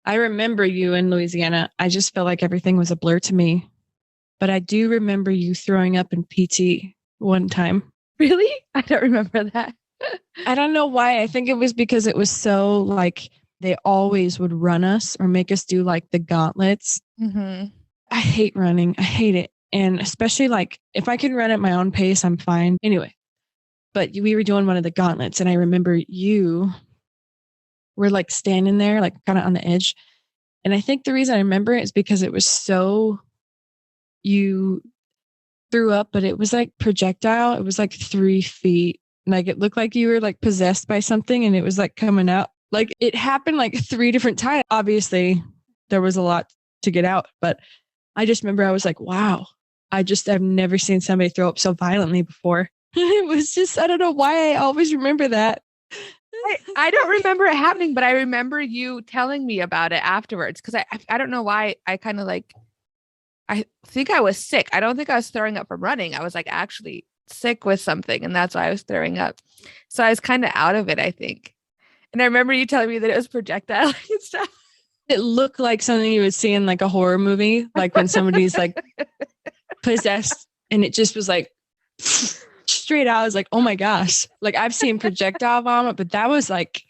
I remember you in Louisiana. I just felt like everything was a blur to me. But I do remember you throwing up in PT one time. Really? I don't remember that. I don't know why. I think it was because it was so like they always would run us or make us do like the gauntlets. Mm-hmm. I hate running. I hate it. And especially like if I can run at my own pace, I'm fine. Anyway, but we were doing one of the gauntlets and I remember you were like standing there, like kind of on the edge. And I think the reason I remember it is because it was so you threw up, but it was like projectile. It was like 3 feet. Like it looked like you were like possessed by something and it was like coming out. Like it happened like 3 different times. Obviously, there was a lot to get out, but I just remember I was like, wow, I've never seen somebody throw up so violently before. It was just, I don't know why I always remember that. I don't remember it happening, but I remember you telling me about it afterwards because I don't know why I kind of like, I think I was sick. I don't think I was throwing up from running. I was like actually sick with something and that's why I was throwing up. So I was kind of out of it, I think. And I remember you telling me that it was projectile and stuff. It looked like something you would see in like a horror movie, like when somebody's like possessed and it just was like straight out. I was like, oh my gosh. Like I've seen projectile vomit, but that was like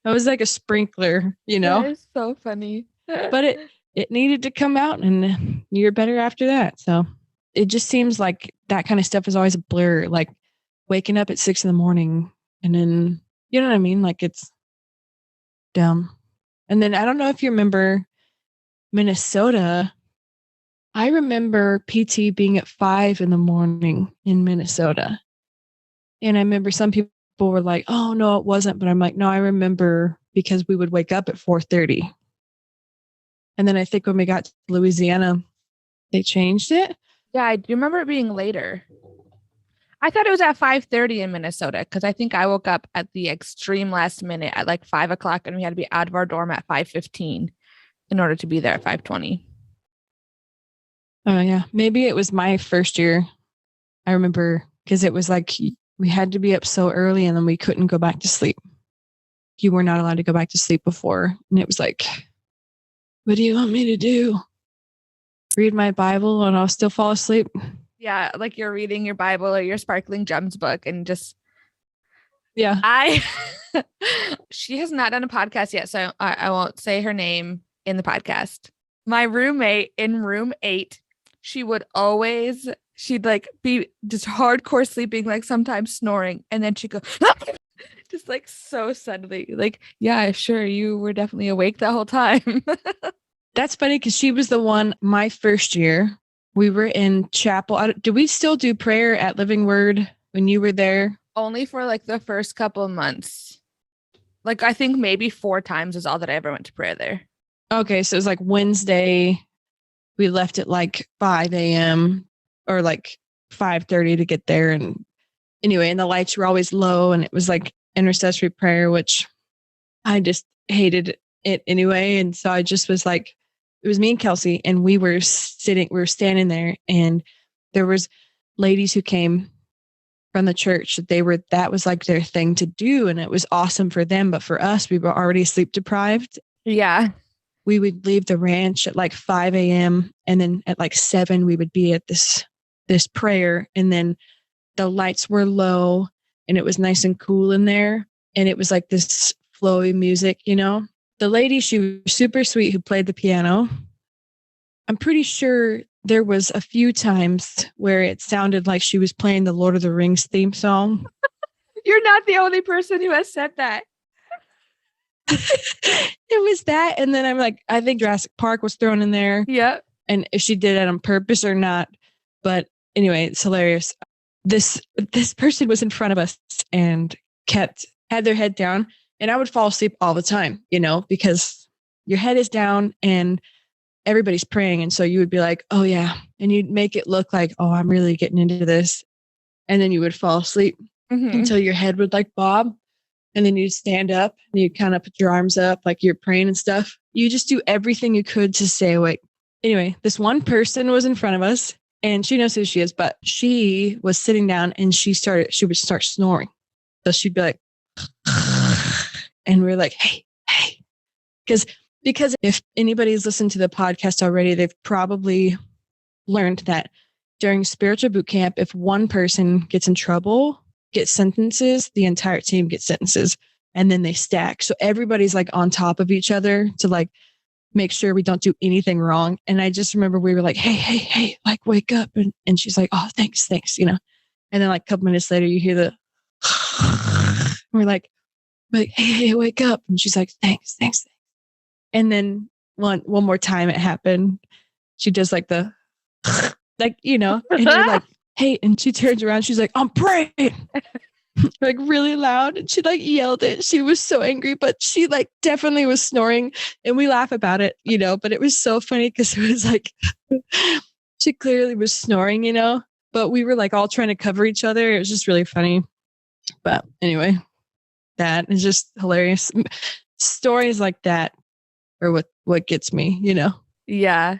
a sprinkler, you know? That is so funny. But it needed to come out and you're better after that. So it just seems like that kind of stuff is always a blur, like waking up at 6 a.m. and then, you know what I mean? Like it's dumb. And then I don't know if you remember Minnesota. I remember PT being at 5 a.m. in Minnesota. And I remember some people were like, oh, no, it wasn't. But I'm like, no, I remember because we would wake up at 4:30. And then I think when we got to Louisiana, they changed it. Yeah, I do remember it being later. I thought it was at 5:30 in Minnesota because I think I woke up at the extreme last minute at like 5 o'clock and we had to be out of our dorm at 5:15 in order to be there at 5:20. Oh, yeah. Maybe it was my first year. I remember because it was like we had to be up so early and then we couldn't go back to sleep. You were not allowed to go back to sleep before. And it was like, what do you want me to do? Read my Bible and I'll still fall asleep? Yeah, like you're reading your Bible or your Sparkling Gems book and just yeah. She has not done a podcast yet, so I won't say her name in the podcast. My roommate in room 8, she'd like be just hardcore sleeping, like sometimes snoring, and then she'd go just like so suddenly, like, yeah, sure, you were definitely awake the whole time. That's funny because she was the one my first year. We were in chapel. Do we still do prayer at Living Word when you were there? Only for like the first couple of months. Like I think maybe 4 times is all that I ever went to prayer there. Okay, so it was like Wednesday. We left at like 5 a.m. or like 5:30 to get there. And anyway, and the lights were always low and it was like intercessory prayer, which I just hated it anyway. And so I just was like, it was me and Kelsey and we were standing there and there was ladies who came from the church that was like their thing to do. And it was awesome for them. But for us, we were already sleep deprived. Yeah. We would leave the ranch at like 5 a.m. and then at like 7, we would be at this prayer. And then the lights were low and it was nice and cool in there. And it was like this flowy music, you know. The lady, she was super sweet who played the piano. I'm pretty sure there was a few times where it sounded like she was playing the Lord of the Rings theme song. You're not the only person who has said that. It was that. And then I'm like, I think Jurassic Park was thrown in there. Yeah. And if she did it on purpose or not. But anyway, it's hilarious. This person was in front of us and had their head down. And I would fall asleep all the time, you know, because your head is down and everybody's praying. And so you would be like, oh yeah. And you'd make it look like, oh, I'm really getting into this. And then you would fall asleep until your head would like bob. And then you'd stand up and you'd kind of put your arms up like you're praying and stuff. You just do everything you could to stay awake. Anyway, this one person was in front of us and she knows who she is, but she was sitting down and she would start snoring. So she'd be like, and we're like, hey, because Because if anybody's listened to the podcast already, they've probably learned that during spiritual boot camp, if one person gets in trouble, gets sentences, the entire team gets sentences, and then they stack. So everybody's like on top of each other to like make sure we don't do anything wrong. And I just remember we were like, hey, like wake up. And she's like, oh, thanks, you know. And then like a couple minutes later, you hear the, we're like, hey, wake up. And she's like, thanks. And then one more time it happened. She does like the, like, you know, and you're like, hey, and she turns around. She's like, I'm praying. Like really loud. And she like yelled it. She was so angry, but she like definitely was snoring, and we laugh about it, you know, but it was so funny because it was like, she clearly was snoring, you know, but we were like all trying to cover each other. It was just really funny. But anyway, that is just hilarious. Stories like that are what gets me, you know? Yeah.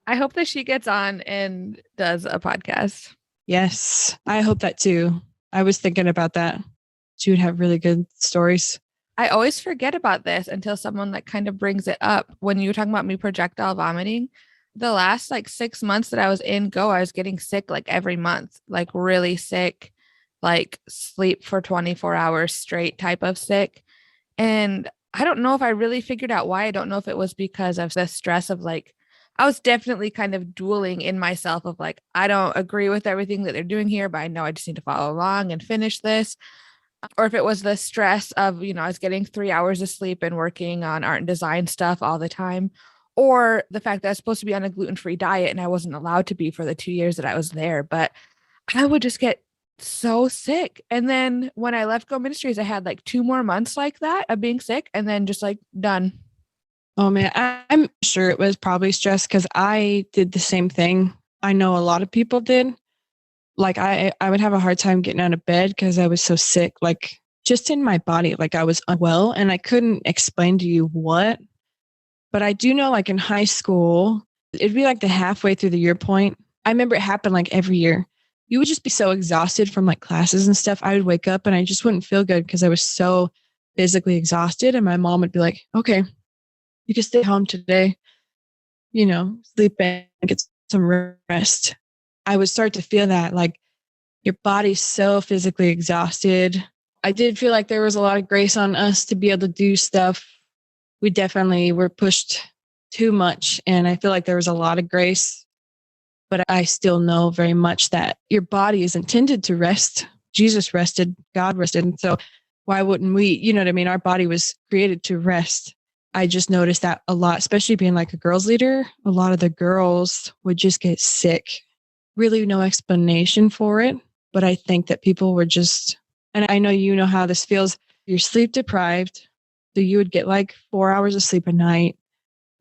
I hope that she gets on and does a podcast. Yes. I hope that too. I was thinking about that. She would have really good stories. I always forget about this until someone like kind of brings it up. When you were talking about me projectile vomiting, the last like 6 months that I was in GO, I was getting sick like every month, like really sick, like sleep for 24 hours straight type of sick. And I don't know if I really figured out why. I don't know if it was because of the stress of like, I was definitely kind of dueling in myself of like, I don't agree with everything that they're doing here, but I know I just need to follow along and finish this. Or if it was the stress of, you know, I was getting 3 hours of sleep and working on art and design stuff all the time. Or the fact that I was supposed to be on a gluten-free diet and I wasn't allowed to be for the 2 years that I was there. But I would just get so sick. And then when I left GO Ministries, I had like 2 more months like that of being sick and then just like done. Oh man, I'm sure it was probably stress because I did the same thing. I know a lot of people did. Like I would have a hard time getting out of bed because I was so sick, like just in my body, like I was unwell and I couldn't explain to you what. But I do know like in high school, it'd be like the halfway through the year point. I remember it happened like every year. You would just be so exhausted from like classes and stuff. I would wake up and I just wouldn't feel good because I was so physically exhausted. And my mom would be like, okay, you can stay home today, you know, sleep and get some rest. I would start to feel that like your body's so physically exhausted. I did feel like there was a lot of grace on us to be able to do stuff. We definitely were pushed too much. And I feel like there was a lot of grace, but I still know very much that your body is intended to rest. Jesus rested, God rested. And so why wouldn't we, you know what I mean? Our body was created to rest. I just noticed that a lot, especially being like a girls leader, a lot of the girls would just get sick. Really no explanation for it. But I think that people were just, and I know you know how this feels. You're sleep deprived. So you would get like 4 hours of sleep a night.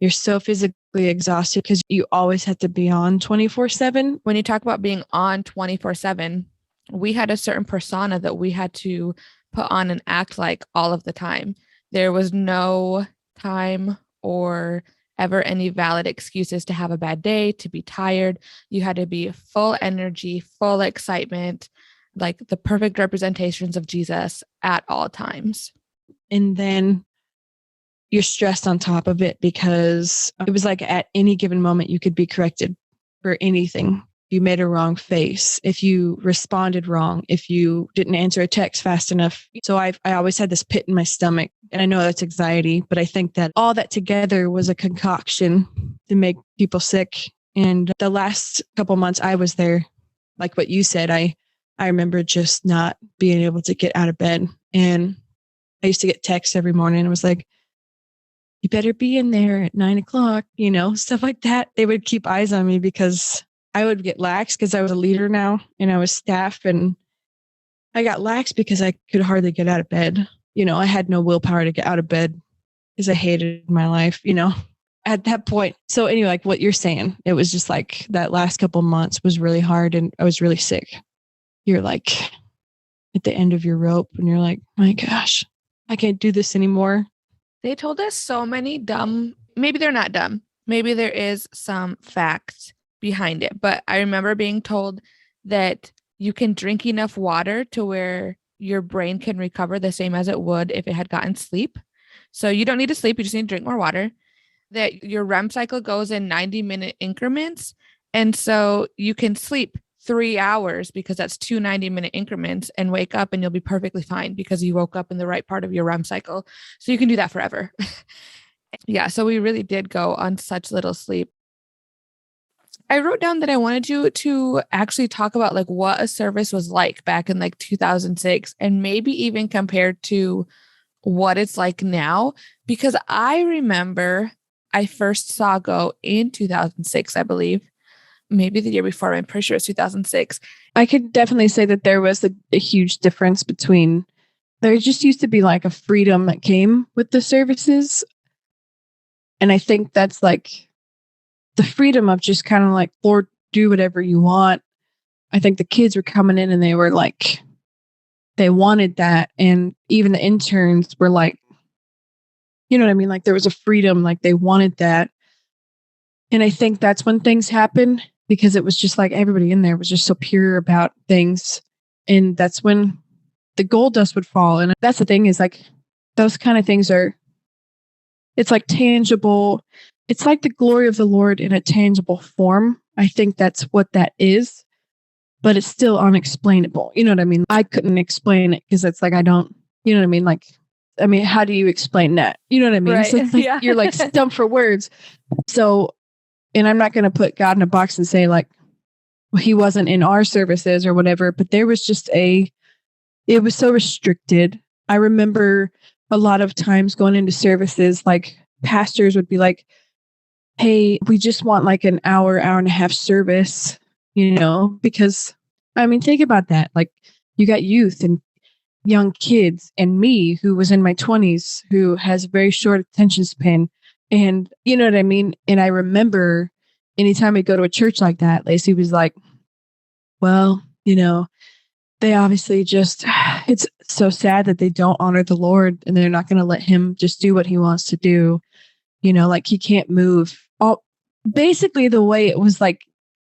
You're so physically exhausted because you always had to be on 24/7. When you talk about being on 24/7, we had a certain persona that we had to put on and act like all of the time. There was no time or ever any valid excuses to have a bad day, to be tired. You had to be full energy, full excitement, like the perfect representations of Jesus at all times. And then you're stressed on top of it because it was like at any given moment you could be corrected for anything. You made a wrong face, if you responded wrong, if you didn't answer a text fast enough. So I always had this pit in my stomach. And I know that's anxiety, but I think that all that together was a concoction to make people sick. And the last couple months I was there, like what you said, I remember just not being able to get out of bed. And I used to get texts every morning. And it was like, you better be in there at 9 o'clock, you know, stuff like that. They would keep eyes on me because I would get lax because I was a leader now and I was staff, and I got lax because I could hardly get out of bed. You know, I had no willpower to get out of bed because I hated my life, you know, at that point. So anyway, like what you're saying, it was just like that last couple months was really hard and I was really sick. You're like at the end of your rope and you're like, my gosh, I can't do this anymore. They told us so many maybe they're not dumb. Maybe there is some fact behind it. But I remember being told that you can drink enough water to where your brain can recover the same as it would if it had gotten sleep. So you don't need to sleep. You just need to drink more water. that your REM cycle goes in 90-minute increments. And so you can sleep 3 hours because that's 2 90-minute increments and wake up and you'll be perfectly fine because you woke up in the right part of your REM cycle. So you can do that forever. Yeah. So we really did go on such little sleep. I wrote down that I wanted you to actually talk about like what a service was like back in like 2006 and maybe even compared to what it's like now, because I remember I first saw Go in 2006, I believe, maybe the year before. I'm pretty sure it's 2006. I could definitely say that there was a huge difference between, there just used to be like a freedom that came with the services. And I think that's like the freedom of just kind of like, Lord, do whatever you want. I think the kids were coming in and they were like, they wanted that. And even the interns were like, you know what I mean? Like there was a freedom, like they wanted that. And I think that's when things happened, because it was just like everybody in there was just so pure about things. And that's when the gold dust would fall. And that's the thing, is like those kind of things are, it's like tangible. It's like the glory of the Lord in a tangible form. I think that's what that is, but it's still unexplainable. You know what I mean? I couldn't explain it because it's like, I don't, you know what I mean? Like, I mean, how do you explain that? You know what I mean? Right. So it's like, Yeah. you're like stumped for words. So, and I'm not going to put God in a box and say like, well, he wasn't in our services or whatever, but there was just it was so restricted. I remember a lot of times going into services, like pastors would be like, hey, we just want like an hour and a half service, you know, because I mean, think about that. Like you got youth and young kids and me who was in my 20s, who has a very short attention span. And you know what I mean? And I remember anytime we go to a church like that, Lacey was like, well, you know, they obviously just, it's so sad that they don't honor the Lord and they're not going to let him just do what he wants to do. You know, like he can't move. Basically the way it was like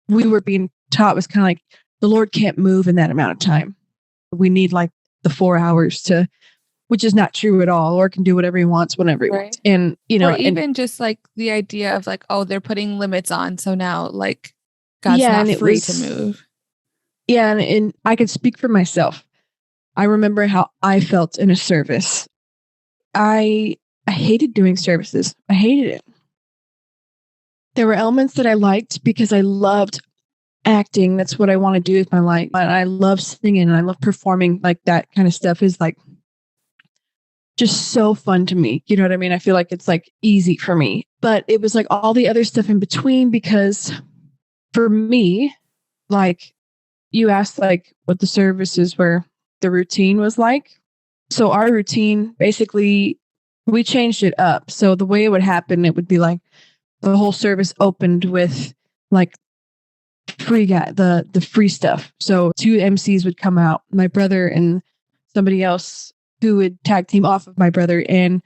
we were being taught was kind of like the Lord can't move in that amount of time. We need like the 4 hours to, which is not true at all, or can do whatever he wants, whenever he wants. And, you know, or even just like the idea of like, oh, they're putting limits on. So now like God's yeah, not free to move. Yeah. And I could speak for myself. I remember how I felt in a service. I hated doing services. I hated it. There were elements that I liked because I loved acting. That's what I want to do with my life. And I love singing and I love performing. Like that kind of stuff is like just so fun to me. You know what I mean? I feel like it's like easy for me. But it was like all the other stuff in between, because for me, like you asked like what the services were, the routine was like. So our routine, basically, we changed it up. So the way it would happen, it would be like the whole service opened with like the free stuff. So 2 MCs would come out, my brother and somebody else who would tag team off of my brother, and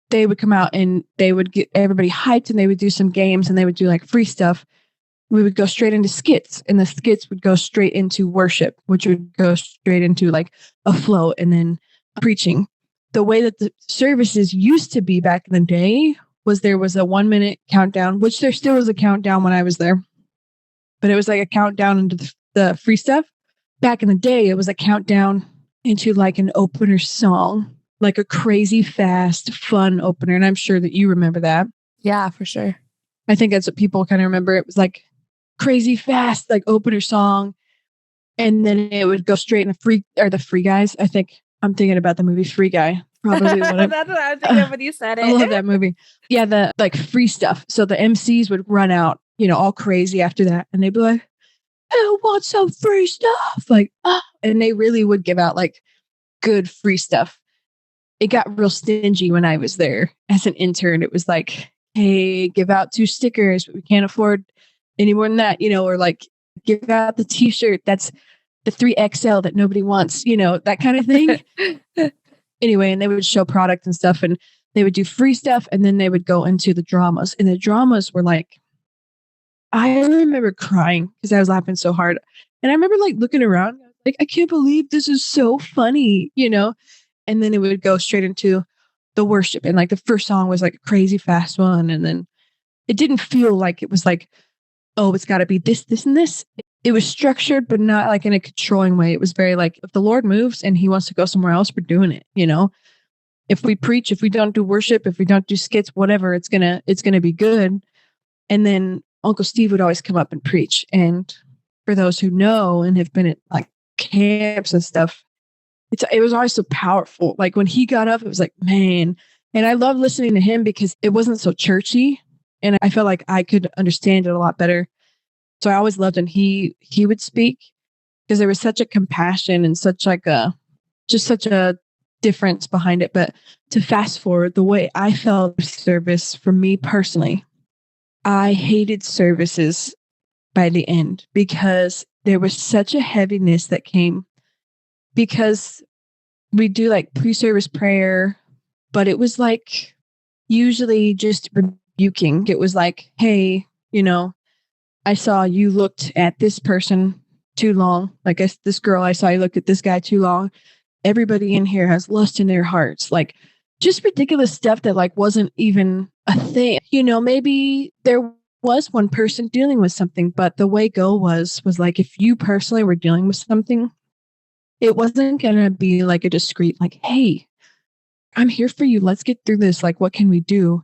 they would come out and they would get everybody hyped and they would do some games and they would do like free stuff. We would go straight into skits, and the skits would go straight into worship, which would go straight into like a flow and then preaching. The way that the services used to be back in the day was there was a 1 minute countdown, which there still was a countdown when I was there, but it was like a countdown into the free stuff. Back in the day, it was a countdown into like an opener song, like a crazy fast, fun opener. And I'm sure that you remember that. Yeah, for sure. I think that's what people kind of remember. It was like crazy fast, like opener song. And then it would go straight into the Free Guys. I think I'm thinking about the movie Free Guy. Probably That's what I was thinking of when you said it. I love that movie. Yeah, the like free stuff. So the MCs would run out, you know, all crazy after that. And they'd be like, who wants some free stuff? Like, and they really would give out like good free stuff. It got real stingy when I was there as an intern. It was like, hey, give out 2 stickers, but we can't afford any more than that, you know, or like give out the t-shirt that's the 3XL that nobody wants, you know, that kind of thing. Anyway, and they would show product and stuff, and they would do free stuff, and then they would go into the dramas. And the dramas were like, I remember crying because I was laughing so hard. And I remember like looking around, like, I can't believe this is so funny, you know? And then it would go straight into the worship. And like the first song was like a crazy fast one. And then it didn't feel like it was like, oh, it's got to be this, this, and this. It was structured, but not like in a controlling way. It was very like, if the Lord moves and he wants to go somewhere else, we're doing it, you know? If we preach, if we don't do worship, if we don't do skits, whatever, it's gonna be good. And then Uncle Steve would always come up and preach. And for those who know and have been at like camps and stuff, it was always so powerful. Like when he got up, it was like, man. And I love listening to him because it wasn't so churchy. And I felt like I could understand it a lot better. So I always loved when he would speak because there was such a compassion and such a difference behind it. But to fast forward, the way I felt service for me personally, I hated services by the end because there was such a heaviness that came because we do like pre-service prayer, but it was like usually just rebuking. It was like, hey, you know, I saw you looked at this person too long. Like this girl, I saw you look at this guy too long. Everybody in here has lust in their hearts. Like just ridiculous stuff that like wasn't even a thing. You know, maybe there was one person dealing with something, but the way GO was like, if you personally were dealing with something, it wasn't going to be like a discreet, like, hey, I'm here for you. Let's get through this. Like, what can we do?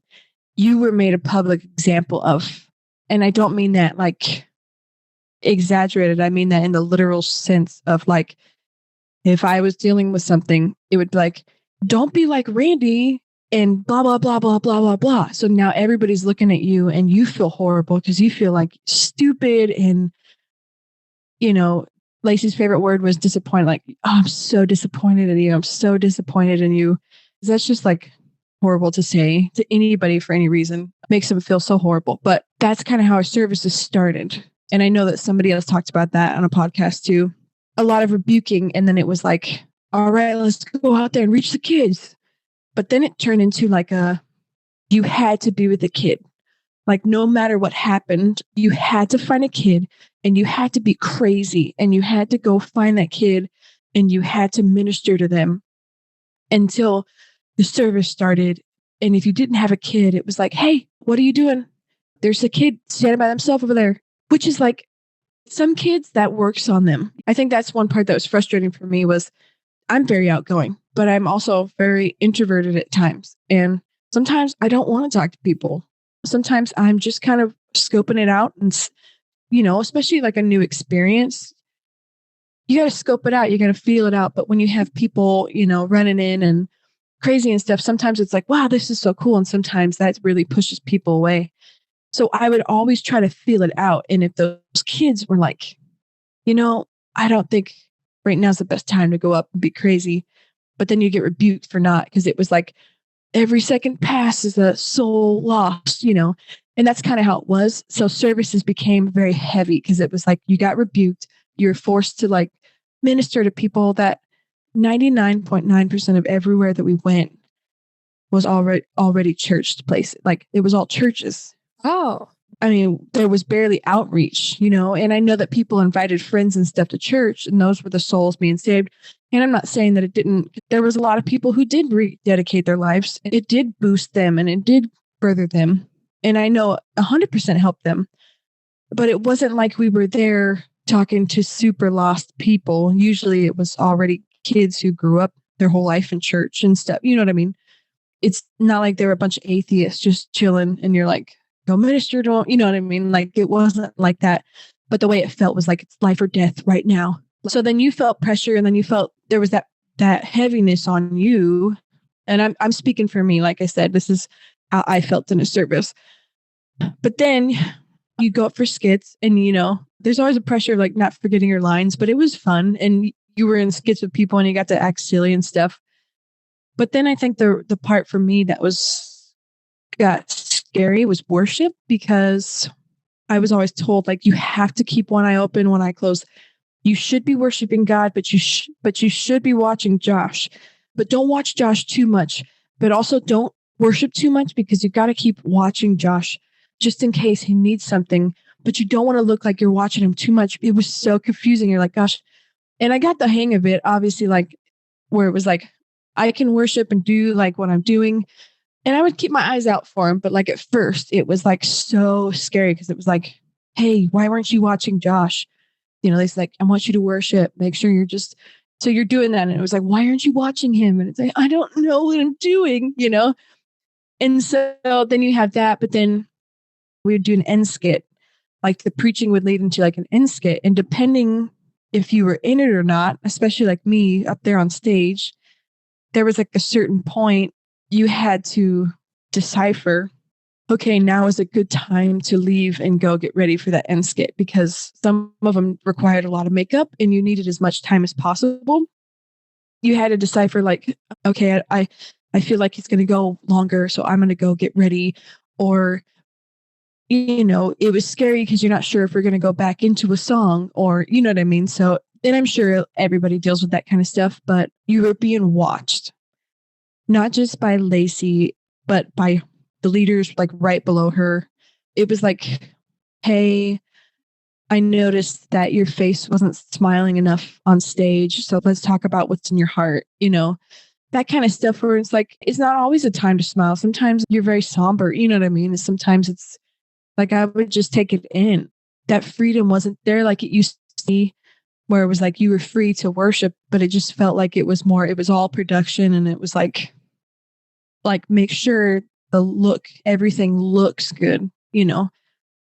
You were made a public example of, and I don't mean that like exaggerated. I mean that in the literal sense of like, if I was dealing with something, it would be like, don't be like Randi and blah, blah, blah, blah, blah, blah, blah. So now everybody's looking at you and you feel horrible because you feel like stupid. And, you know, Lacey's favorite word was disappointed. Like, oh, I'm so disappointed in you. I'm so disappointed in you. That's just like horrible to say to anybody for any reason. It makes them feel so horrible. But that's kind of how our services started. And I know that somebody else talked about that on a podcast too. A lot of rebuking. And then it was like, all right, let's go out there and reach the kids. But then it turned into like you had to be with the kid. Like no matter what happened, you had to find a kid and you had to be crazy and you had to go find that kid and you had to minister to them until the service started. And if you didn't have a kid, it was like, hey, what are you doing? There's a kid standing by themselves over there, which is like some kids that works on them. I think that's one part that was frustrating for me was I'm very outgoing, but I'm also very introverted at times. And sometimes I don't want to talk to people. Sometimes I'm just kind of scoping it out and, you know, especially like a new experience, you got to scope it out. You got to feel it out. But when you have people, you know, running in and crazy and stuff, sometimes it's like, wow, this is so cool. And sometimes that really pushes people away. So I would always try to feel it out. And if those kids were like, you know, I don't think right now's the best time to go up and be crazy. But then you get rebuked for not, because it was like every second pass is a soul lost, you know, and that's kind of how it was. So services became very heavy because it was like you got rebuked. You're forced to like minister to people that 99.9% of everywhere that we went was already church places. Like it was all churches. Oh, I mean, there was barely outreach, you know, and I know that people invited friends and stuff to church and those were the souls being saved. And I'm not saying that it didn't, there was a lot of people who did rededicate their lives. It did boost them and it did further them. And I know 100% helped them, but it wasn't like we were there talking to super lost people. Usually it was already kids who grew up their whole life in church and stuff. You know what I mean? It's not like they were a bunch of atheists just chilling and you're like, go minister to them. You know what I mean? Like it wasn't like that. But the way it felt was like it's life or death right now. So then you felt pressure and then you felt there was that heaviness on you. And I'm speaking for me. Like I said, this is how I felt in a service. But then you go up for skits and, you know, there's always a pressure of like not forgetting your lines, but it was fun. And you were in skits with people and you got to act silly and stuff. But then I think the part for me that got scary was worship, because I was always told like you have to keep one eye open, one eye closed. You should be worshiping God, but you should be watching Josh. But don't watch Josh too much. But also don't worship too much, because you got to keep watching Josh just in case he needs something. But you don't want to look like you're watching him too much. It was so confusing. You're like, gosh. And I got the hang of it, obviously, like where it was like I can worship and do like what I'm doing. And I would keep my eyes out for him. But like at first, it was like so scary because it was like, hey, why weren't you watching Josh? You know, they's like, I want you to worship. Make sure you're just, so you're doing that. And it was like, why aren't you watching him? And it's like, I don't know what I'm doing, you know? And so then you have that, but then we would do an end skit. Like the preaching would lead into like an end skit. And depending if you were in it or not, especially like me up there on stage, there was like a certain point you had to decipher, okay, now is a good time to leave and go get ready for that end skit, because some of them required a lot of makeup and you needed as much time as possible. You had to decipher like, okay, I feel like he's going to go longer, so I'm going to go get ready. Or, you know, it was scary because you're not sure if we're going to go back into a song, or, you know what I mean? So, and I'm sure everybody deals with that kind of stuff, but you were being watched, not just by Lacey, but by the leaders like right below her. It was like, hey, I noticed that your face wasn't smiling enough on stage. So let's talk about what's in your heart, you know, that kind of stuff where it's like, it's not always a time to smile. Sometimes you're very somber, you know what I mean? And sometimes it's like, I would just take it in. That freedom wasn't there like it used to be, where it was like you were free to worship, but it just felt like it was more, it was all production. And it was like make sure the look, everything looks good, you know,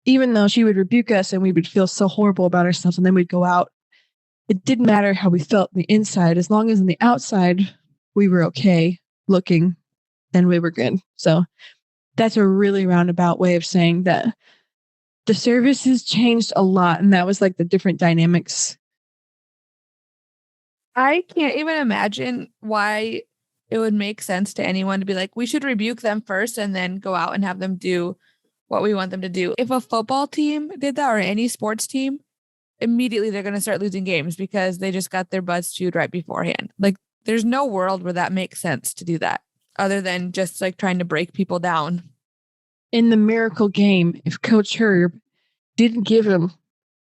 even though she would rebuke us and we would feel so horrible about ourselves. And then we'd go out. It didn't matter how we felt on the inside. As long as on the outside, we were okay looking, then we were good. So that's a really roundabout way of saying that the service has changed a lot. And that was like the different dynamics. I can't even imagine why it would make sense to anyone to be like, we should rebuke them first and then go out and have them do what we want them to do. If a football team did that, or any sports team, immediately they're going to start losing games because they just got their butts chewed right beforehand. Like, there's no world where that makes sense to do that, other than just like trying to break people down. In the Miracle game, if Coach Herb didn't give him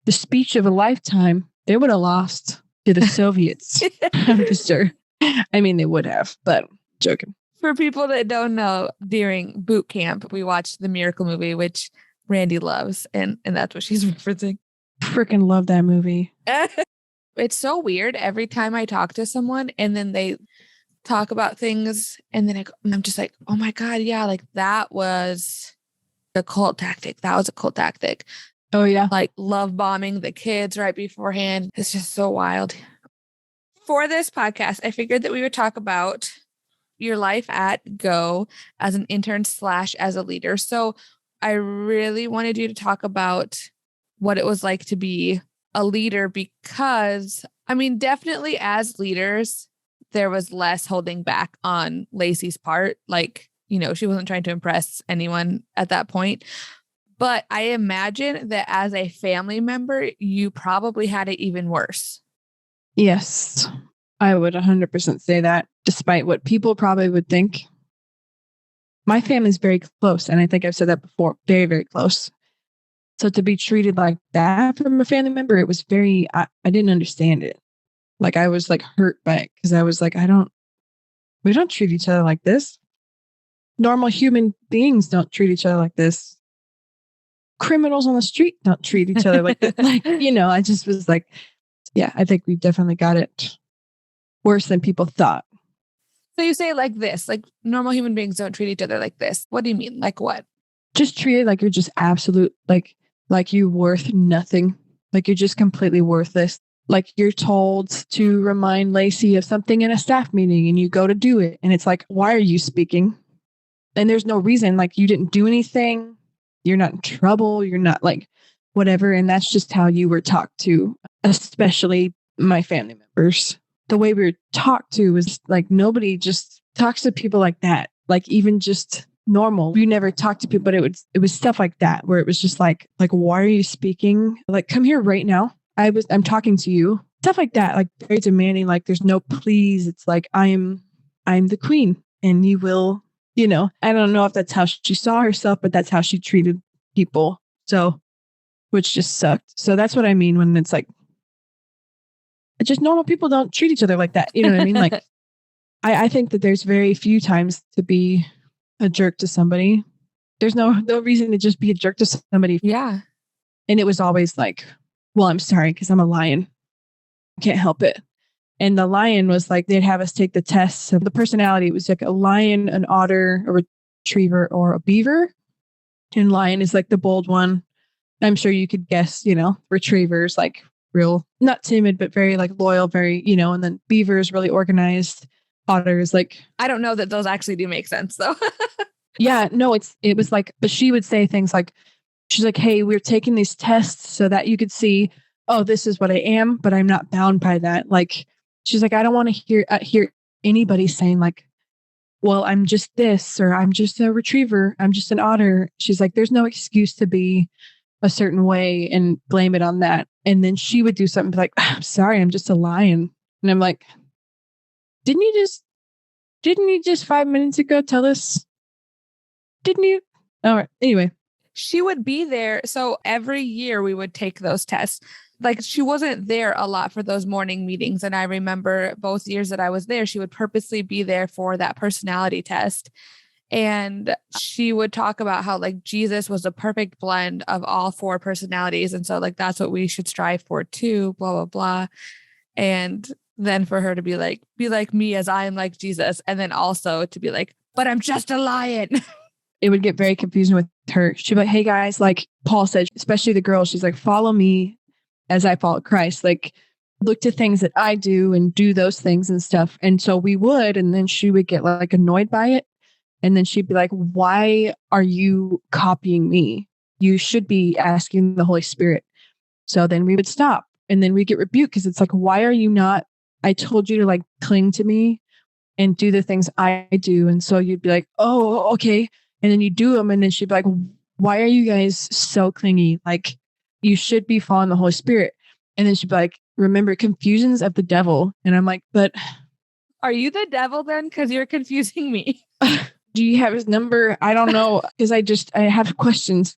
the speech of a lifetime, they would have lost to the Soviets. I'm just sure. I mean, they would have, but joking. For people that don't know, during boot camp, we watched the Miracle movie, which Randi loves, and that's what she's referencing. Freaking love that movie. It's so weird every time I talk to someone and then they talk about things and then I'm just like, oh my God, yeah, like that was a cult tactic. That was a cult tactic. Oh, yeah. Like love bombing the kids right beforehand. It's just so wild. For this podcast, I figured that we would talk about your life at GO as an intern / as a leader. So I really wanted you to talk about what it was like to be a leader, because I mean, definitely as leaders, there was less holding back on Lacey's part. Like, you know, she wasn't trying to impress anyone at that point. But I imagine that as a family member, you probably had it even worse. Yes, I would 100% say that, despite what people probably would think. My family's very close, and I think I've said that before, very, very close. So to be treated like that from a family member, it was very, I didn't understand it. Like I was like hurt by it, because I was like, we don't treat each other like this. Normal human beings don't treat each other like this. Criminals on the street don't treat each other like this. Like, you know, I just was like, yeah, I think we definitely got it worse than people thought. So you say like this, like normal human beings don't treat each other like this. What do you mean? Like what? Just treat it like you're just absolute, like you're worth nothing. Like you're just completely worthless. Like you're told to remind Lacey of something in a staff meeting and you go to do it. And it's like, why are you speaking? And there's no reason, like you didn't do anything. You're not in trouble. You're not like whatever. And that's just how you were talked to, especially my family members. The way we were talked to was like, nobody just talks to people like that. Like even just normal. You never talk to people, but it was stuff like that where it was just like, why are you speaking? Like, come here right now. I'm talking to you. Stuff like that. Like very demanding. Like there's no please. It's like, I'm the queen and you will, you know, I don't know if that's how she saw herself, but that's how she treated people. So, which just sucked. So that's what I mean when it's like, just normal people don't treat each other like that. You know what I mean? Like, I think that there's very few times to be a jerk to somebody. There's no reason to just be a jerk to somebody. Yeah. And it was always like, well, I'm sorry because I'm a lion. I can't help it. And the lion was like, they'd have us take the tests of the personality. It was like a lion, an otter, a retriever, or a beaver. And lion is like the bold one. I'm sure you could guess, retrievers like real, not timid, but very like loyal, very, and then beavers really organized. Otters like, I don't know that those actually do make sense though. yeah, no, it was like, but she would say things like, she's like, hey, we're taking these tests so that you could see, oh, this is what I am, but I'm not bound by that. Like, she's like, I don't want to hear anybody saying like, well, I'm just this, or I'm just a retriever. I'm just an otter. She's like, there's no excuse to be a certain way and blame it on that. And then she would do something like, I'm sorry, I'm just a lion. And I'm like, didn't you just 5 minutes ago tell us? Didn't you? All right. Anyway. She would be there. So every year we would take those tests. Like she wasn't there a lot for those morning meetings. And I remember both years that I was there, she would purposely be there for that personality test. And she would talk about how like Jesus was a perfect blend of all four personalities. And so like, that's what we should strive for too, blah, blah, blah. And then for her to be like me as I am like Jesus. And then also to be like, but I'm just a lion. It would get very confusing with her. She'd be like, hey guys, like Paul said, especially the girls, she's like, follow me as I follow Christ. Like look to things that I do and do those things and stuff. And so we would, and then she would get like annoyed by it. And then she'd be like, why are you copying me? You should be asking the Holy Spirit. So then we would stop and then we get rebuked because it's like, why are you not? I told you to like cling to me and do the things I do. And so you'd be like, oh, okay. And then you do them. And then she'd be like, why are you guys so clingy? Like you should be following the Holy Spirit. And then she'd be like, remember, confusion's of the devil. And I'm like, but are you the devil then? Because you're confusing me. Do you have his number? I don't know. Because I have questions.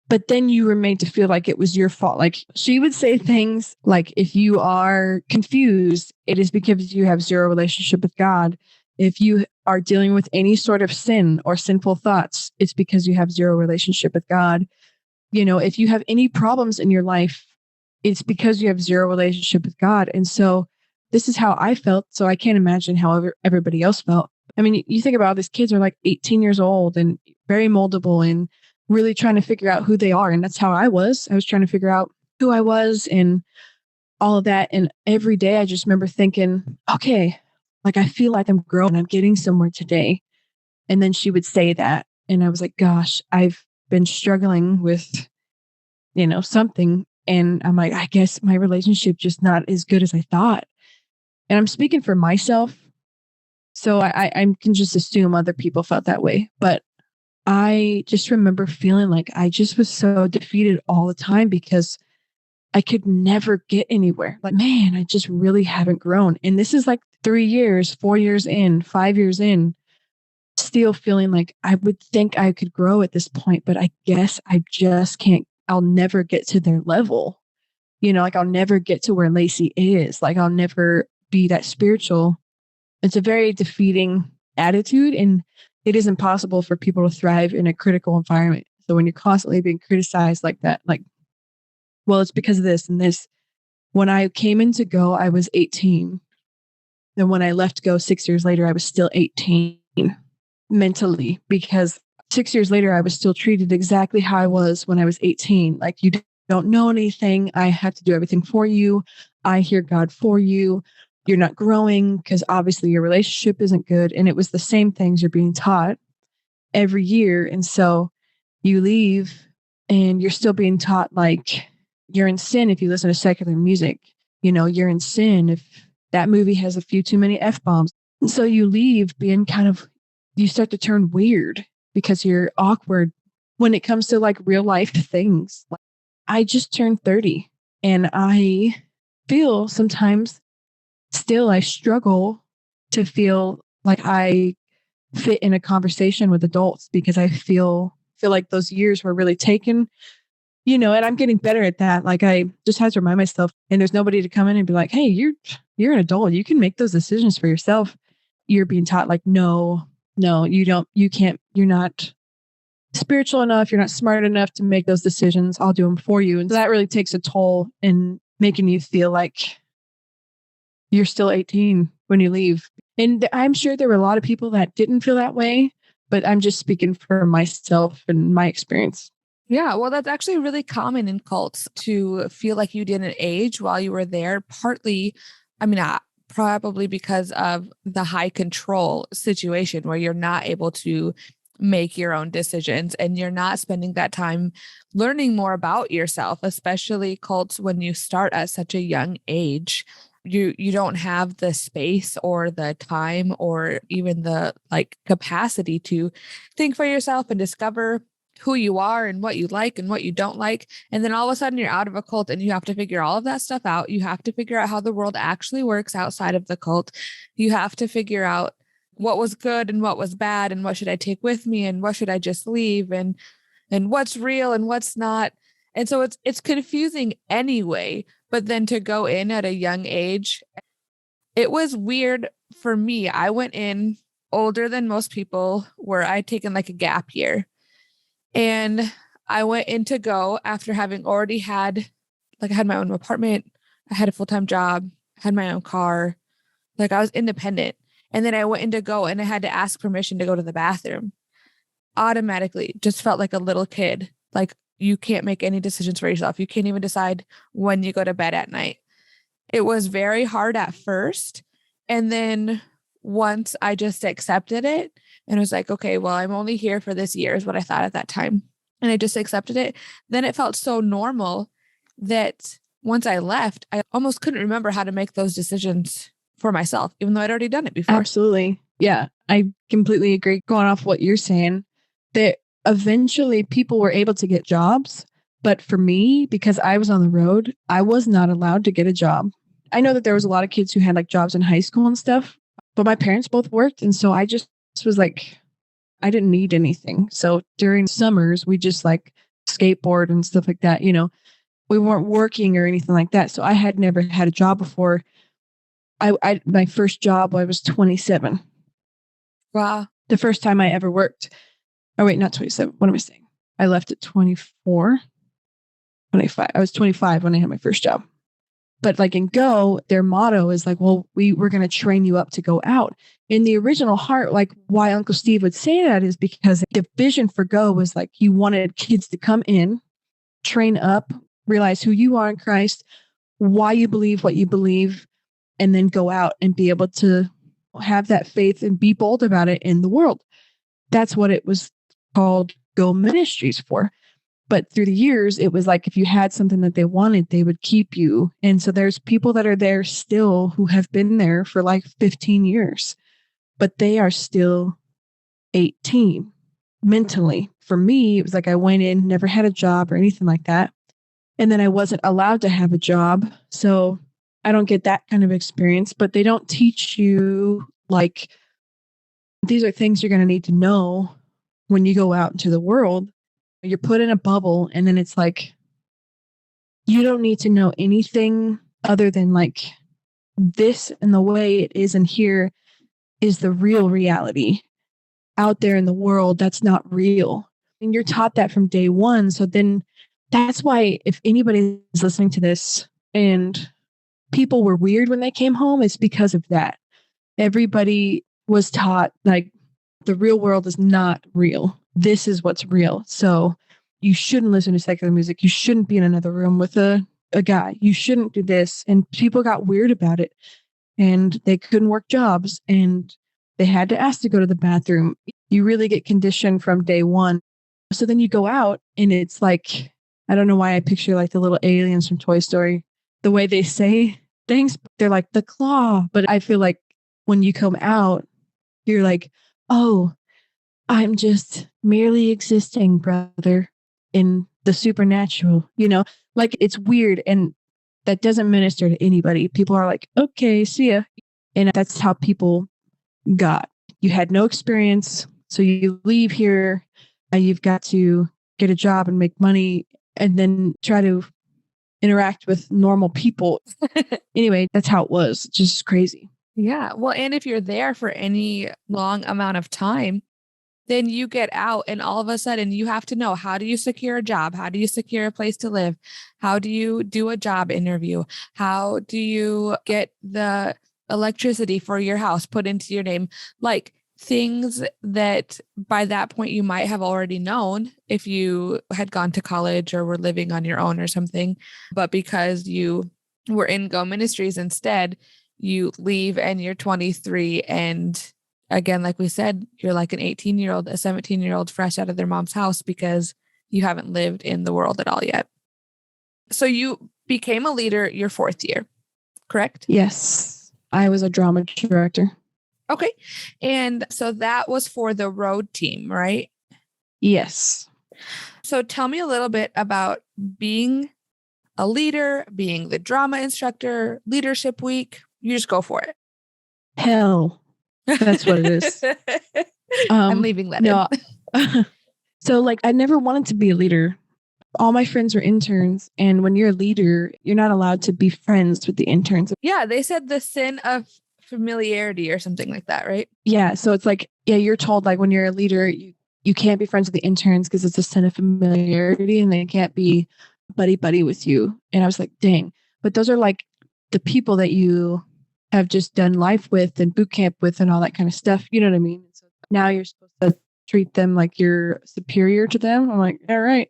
But then you were made to feel like it was your fault. Like she would say things like, if you are confused, it is because you have zero relationship with God. If you are dealing with any sort of sin or sinful thoughts, it's because you have zero relationship with God. If you have any problems in your life, it's because you have zero relationship with God. And so this is how I felt. So I can't imagine how everybody else felt. I mean, you think about all these kids are like 18 years old and very moldable and really trying to figure out who they are. And that's how I was. I was trying to figure out who I was and all of that. And every day I just remember thinking, okay, like I feel like I'm growing, I'm getting somewhere today. And then she would say that. And I was like, gosh, I've been struggling with, something. And I'm like, I guess my relationship just not as good as I thought. And I'm speaking for myself. So I can just assume other people felt that way. But I just remember feeling like I just was so defeated all the time because I could never get anywhere. Like, man, I just really haven't grown. And this is like 3 years, 4 years in, 5 years in, still feeling like I would think I could grow at this point, but I guess I just can't. I'll never get to their level. Like I'll never get to where Lacey is. Like I'll never be that spiritual. It's a very defeating attitude, and it is impossible for people to thrive in a critical environment. So when you're constantly being criticized like that, like, well, it's because of this and this. When I came into GO, I was 18. And when I left GO 6 years later, I was still 18 mentally, because 6 years later, I was still treated exactly how I was when I was 18. Like, you don't know anything. I have to do everything for you. I hear God for you. You're not growing because obviously your relationship isn't good. And it was the same things you're being taught every year. And so you leave and you're still being taught like you're in sin if you listen to secular music. You're in sin if that movie has a few too many F-bombs. And so you leave being you start to turn weird because you're awkward when it comes to like real life things. I just turned 30 and I feel sometimes still I struggle to feel like I fit in a conversation with adults because I feel like those years were really taken, and I'm getting better at that. Like I just have to remind myself, and there's nobody to come in and be like, hey, you're an adult. You can make those decisions for yourself. You're being taught like, no, no, you don't, you can't, you're not spiritual enough, you're not smart enough to make those decisions. I'll do them for you. And so that really takes a toll in making you feel like you're still 18 when you leave. And I'm sure there were a lot of people that didn't feel that way, but I'm just speaking for myself and my experience. Yeah, well, that's actually really common in cults to feel like you didn't age while you were there. Partly, I mean, probably because of the high control situation where you're not able to make your own decisions and you're not spending that time learning more about yourself, especially cults when you start at such a young age. You don't have the space or the time or even the like capacity to think for yourself and discover who you are and what you like and what you don't like. And then all of a sudden you're out of a cult and you have to figure all of that stuff out. You have to figure out how the world actually works outside of the cult. You have to figure out what was good and what was bad and what should I take with me and what should I just leave and what's real and what's not. And so it's confusing anyway, but then to go in at a young age, it was weird for me. I went in older than most people where I'd taken like a gap year. And I went in to go after having already had, like, I had my own apartment, I had a full-time job, I had my own car, like I was independent. And then I went in to go and I had to ask permission to go to the bathroom. Automatically just felt like a little kid. Like you can't make any decisions for yourself. You can't even decide when you go to bed at night. It was very hard at first. And then once I just accepted it and was like, okay, well, I'm only here for this year is what I thought at that time. And I just accepted it. Then it felt so normal that once I left, I almost couldn't remember how to make those decisions for myself, even though I'd already done it before. Absolutely. Yeah, I completely agree. Going off what you're saying, that eventually people were able to get jobs. But for me, because I was on the road, I was not allowed to get a job. I know that there was a lot of kids who had like jobs in high school and stuff, but my parents both worked. And so I just was like, I didn't need anything. So during summers, we just like skateboard and stuff like that. You know, we weren't working or anything like that. So I had never had a job before. My first job, I was 27. Wow. The first time I ever worked. Oh, wait, not 27. What am I saying? I left at 24, 25. I was 25 when I had my first job. But like in Go, their motto is like, well, we're going to train you up to go out. In the original heart, like why Uncle Steve would say that is because the vision for Go was like, you wanted kids to come in, train up, realize who you are in Christ, why you believe what you believe, and then go out and be able to have that faith and be bold about it in the world. That's what it was called GO Ministries for. But through the years, it was like if you had something that they wanted, they would keep you. And so there's people that are there still who have been there for like 15 years, but they are still 18 mentally. For me, it was like I went in, never had a job or anything like that. And then I wasn't allowed to have a job. So I don't get that kind of experience, but they don't teach you like these are things you're going to need to know when you go out into the world. You're put in a bubble and then it's like, you don't need to know anything other than like this and the way it is in here is the real reality. Out there in the world, that's not real. And you're taught that from day one. So then that's why if anybody is listening to this and people were weird when they came home, it's because of that. Everybody was taught like the real world is not real. This is what's real. So you shouldn't listen to secular music. You shouldn't be in another room with a guy. You shouldn't do this. And people got weird about it and they couldn't work jobs and they had to ask to go to the bathroom. You really get conditioned from day one. So then you go out and it's like, I don't know why I picture like the little aliens from Toy Story, the way they say things, they're like the claw. But I feel like when you come out, you're like, oh, I'm just merely existing, brother, in the supernatural, you know, like it's weird. And that doesn't minister to anybody. People are like, okay, see ya. And that's how people got. You had no experience. So you leave here and you've got to get a job and make money and then try to interact with normal people. Anyway, that's how it was. Just crazy. Yeah. Well, and if you're there for any long amount of time, then you get out and all of a sudden you have to know, how do you secure a job? How do you secure a place to live? How do you do a job interview? How do you get the electricity for your house put into your name? Like things that by that point you might have already known if you had gone to college or were living on your own or something. But because you were in GO Ministries instead, you leave and you're 23, and again, like we said, you're like an 18-year-old, a 17-year-old fresh out of their mom's house because you haven't lived in the world at all yet. So you became a leader your 4th year, correct? Yes. I was a drama director. Okay. And so that was for the road team, right? Yes. So tell me a little bit about being a leader, being the drama instructor, leadership week. You just go for it. Hell. That's what it is. I'm leaving that in. So like, I never wanted to be a leader. All my friends were interns. And when you're a leader, you're not allowed to be friends with the interns. Yeah. They said the sin of familiarity or something like that, right? Yeah. So it's like, yeah, you're told like when you're a leader, you can't be friends with the interns because it's a sin of familiarity and they can't be buddy with you. And I was like, dang. But those are like the people that you have just done life with and boot camp with and all that kind of stuff. You know what I mean? So now you're supposed to treat them like you're superior to them. I'm like, all right.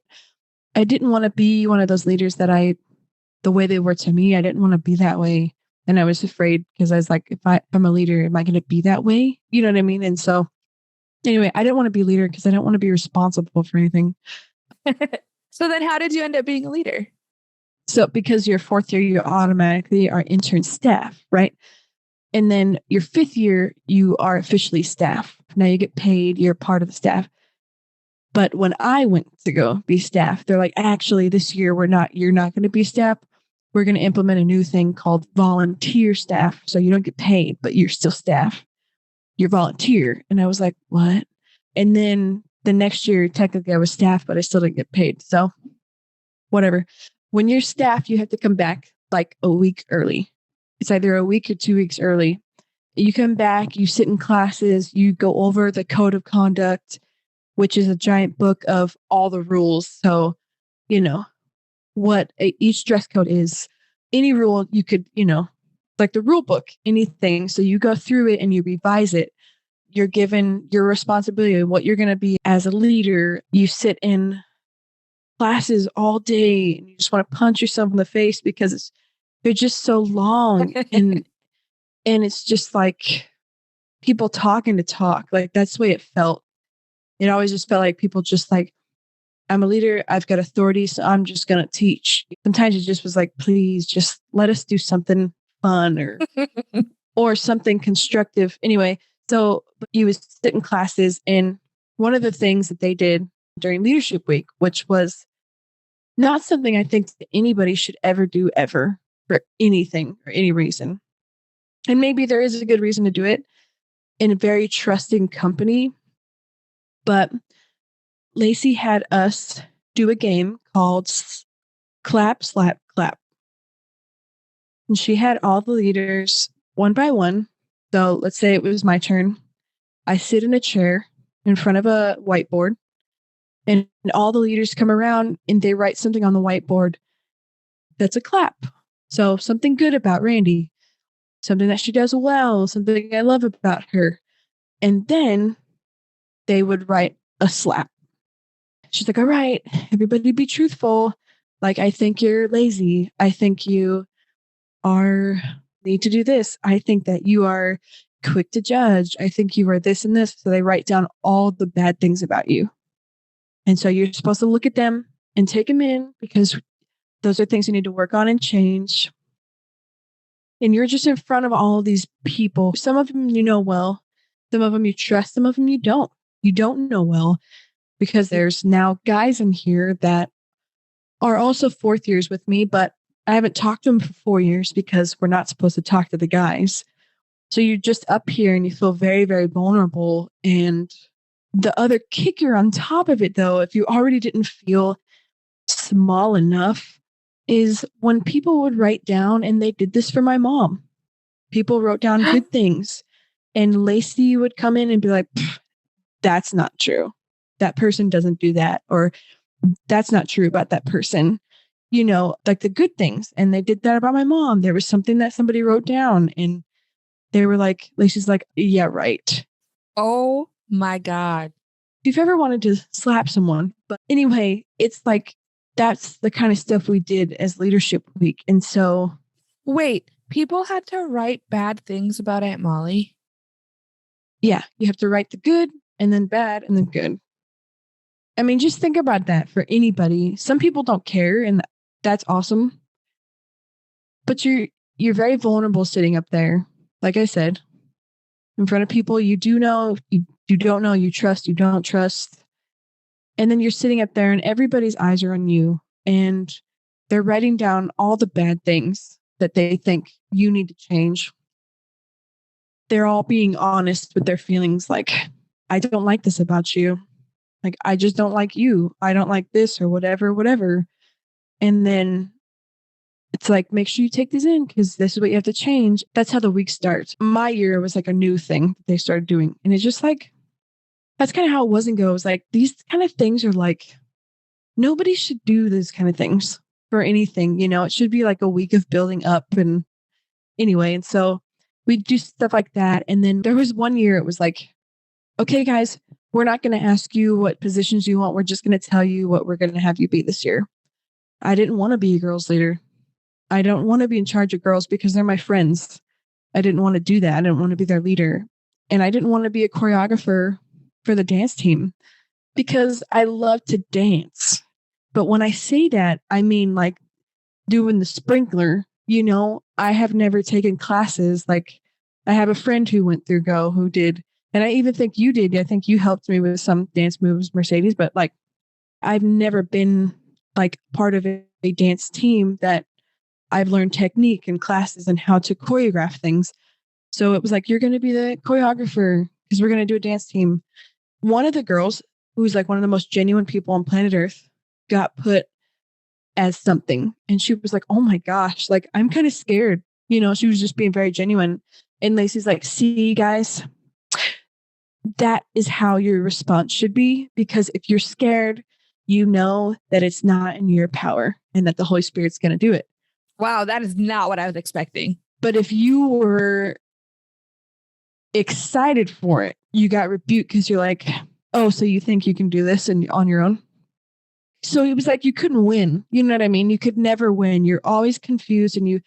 I didn't want to be one of those leaders that the way they were to me, I didn't want to be that way. And I was afraid because I was like, if I'm a leader, am I going to be that way? You know what I mean? And so anyway, I didn't want to be a leader because I don't want to be responsible for anything. So then how did you end up being a leader? So because your 4th year, you automatically are intern staff, right? And then your 5th year, you are officially staff. Now you get paid, you're part of the staff. But when I went to go be staff, they're like, actually, this year you're not going to be staff. We're going to implement a new thing called volunteer staff. So you don't get paid, but you're still staff. You're volunteer. And I was like, what? And then the next year, technically I was staff, but I still didn't get paid. So whatever. When you're staff, you have to come back like a week early. It's either a week or 2 weeks early. You come back, you sit in classes, you go over the code of conduct, which is a giant book of all the rules. So, you know, what each dress code is, any rule you could, like the rule book, anything. So you go through it and you revise it. You're given your responsibility of what you're going to be as a leader. You sit in classes all day and you just want to punch yourself in the face because they're just so long. and it's just like people talking to talk. Like that's the way it felt. It always just felt like people just like, I'm a leader. I've got authority. So I'm just going to teach. Sometimes it just was like, please just let us do something fun or something constructive. Anyway, so you would sit in classes. And one of the things that they did during leadership week, which was not something I think that anybody should ever do ever for anything or any reason. And maybe there is a good reason to do it in a very trusting company. But Lacey had us do a game called Clap, Slap, Clap. And she had all the leaders one by one. So let's say it was my turn. I sit in a chair in front of a whiteboard and all the leaders come around and they write something on the whiteboard that's a clap. So something good about Randi, something that she does well, something I love about her. And then they would write a slap. She's like, all right, everybody be truthful. Like, I think you're lazy. I think you need to do this. I think that you are quick to judge. I think you are this and this. So they write down all the bad things about you. And so you're supposed to look at them and take them in because those are things you need to work on and change. And you're just in front of all of these people. Some of them you know well. Some of them you trust. Some of them you don't. You don't know well. Because there's now guys in here that are also 4th years with me, but I haven't talked to them for 4 years because we're not supposed to talk to the guys. So you're just up here and you feel very, very vulnerable. And the other kicker on top of it, though, if you already didn't feel small enough, is when people would write down, and they did this for my mom. People wrote down good things. And Lacey would come in and be like, that's not true. That person doesn't do that. Or that's not true about that person. You know, like the good things. And they did that about my mom. There was something that somebody wrote down and they were like, Lacey's like, yeah, right. Oh my God. If you've ever wanted to slap someone. But anyway, it's like, that's the kind of stuff we did as leadership week. And so. Wait, people had to write bad things about Aunt Molly? Yeah, you have to write the good and then bad and then good. I mean, just think about that for anybody. Some people don't care, and that's awesome. But you're very vulnerable sitting up there, like I said, in front of people you do know, you don't know, you trust, you don't trust. And then you're sitting up there and everybody's eyes are on you and they're writing down all the bad things that they think you need to change. They're all being honest with their feelings, like, I don't like this about you. Like, I just don't like you. I don't like this or whatever. And then it's like, make sure you take these in because this is what you have to change. That's how the week starts. My year was like a new thing that they started doing. And it's just like, that's kind of how it was in GO. It was like, these kind of things are like, nobody should do these kind of things for anything. You know, it should be like a week of building up. And anyway, and so we do stuff like that. And then there was one year it was like, okay, guys, we're not going to ask you what positions you want. We're just going to tell you what we're going to have you be this year. I didn't want to be a girls leader. I don't want to be in charge of girls because they're my friends. I didn't want to do that. I didn't want to be their leader. And I didn't want to be a choreographer for the dance team because I love to dance. But when I say that, I mean like doing the sprinkler. You know, I have never taken classes. Like I have a friend who went through GO who did. And I even think you did. I think you helped me with some dance moves, Mercedes, but like I've never been like part of a dance team that I've learned technique and classes and how to choreograph things. So it was like, you're going to be the choreographer because we're going to do a dance team. One of the girls, who's like one of the most genuine people on planet Earth, got put as something. And she was like, oh my gosh, like I'm kind of scared. You know, she was just being very genuine. And Lacey's like, see, guys, that is how your response should be. Because if you're scared, you know that it's not in your power and that the Holy Spirit's going to do it. Wow, that is not what I was expecting. But if you were excited for it, you got rebuked because you're like, oh, so you think you can do this and on your own? So it was like you couldn't win. You know what I mean? You could never win. You're always confused. And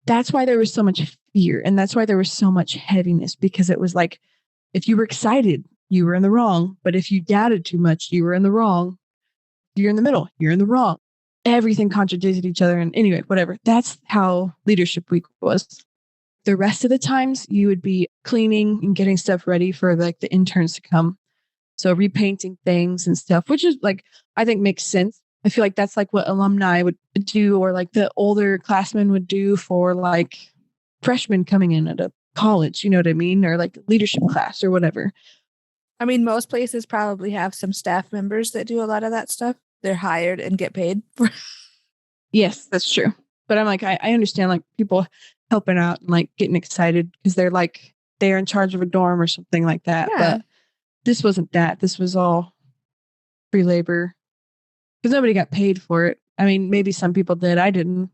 that's why there was so much fear. And that's why there was so much heaviness, because it was like, if you were excited, you were in the wrong. But if you doubted too much, you were in the wrong. You're in the middle. You're in the wrong. Everything contradicted each other. And anyway, whatever. That's how leadership week was. The rest of the times you would be cleaning and getting stuff ready for like the interns to come. So repainting things and stuff, which is like, I think makes sense. I feel like that's like what alumni would do, or like the older classmen would do for like freshmen coming in at a college, you know what I mean? Or like leadership class or whatever. I mean, most places probably have some staff members that do a lot of that stuff. They're hired and get paid for. Yes, that's true. But I'm like, I understand like people helping out and like getting excited because they're like, they're in charge of a dorm or something like that. Yeah. But this wasn't that. This was all free labor because nobody got paid for it. I mean, maybe some people did. I didn't.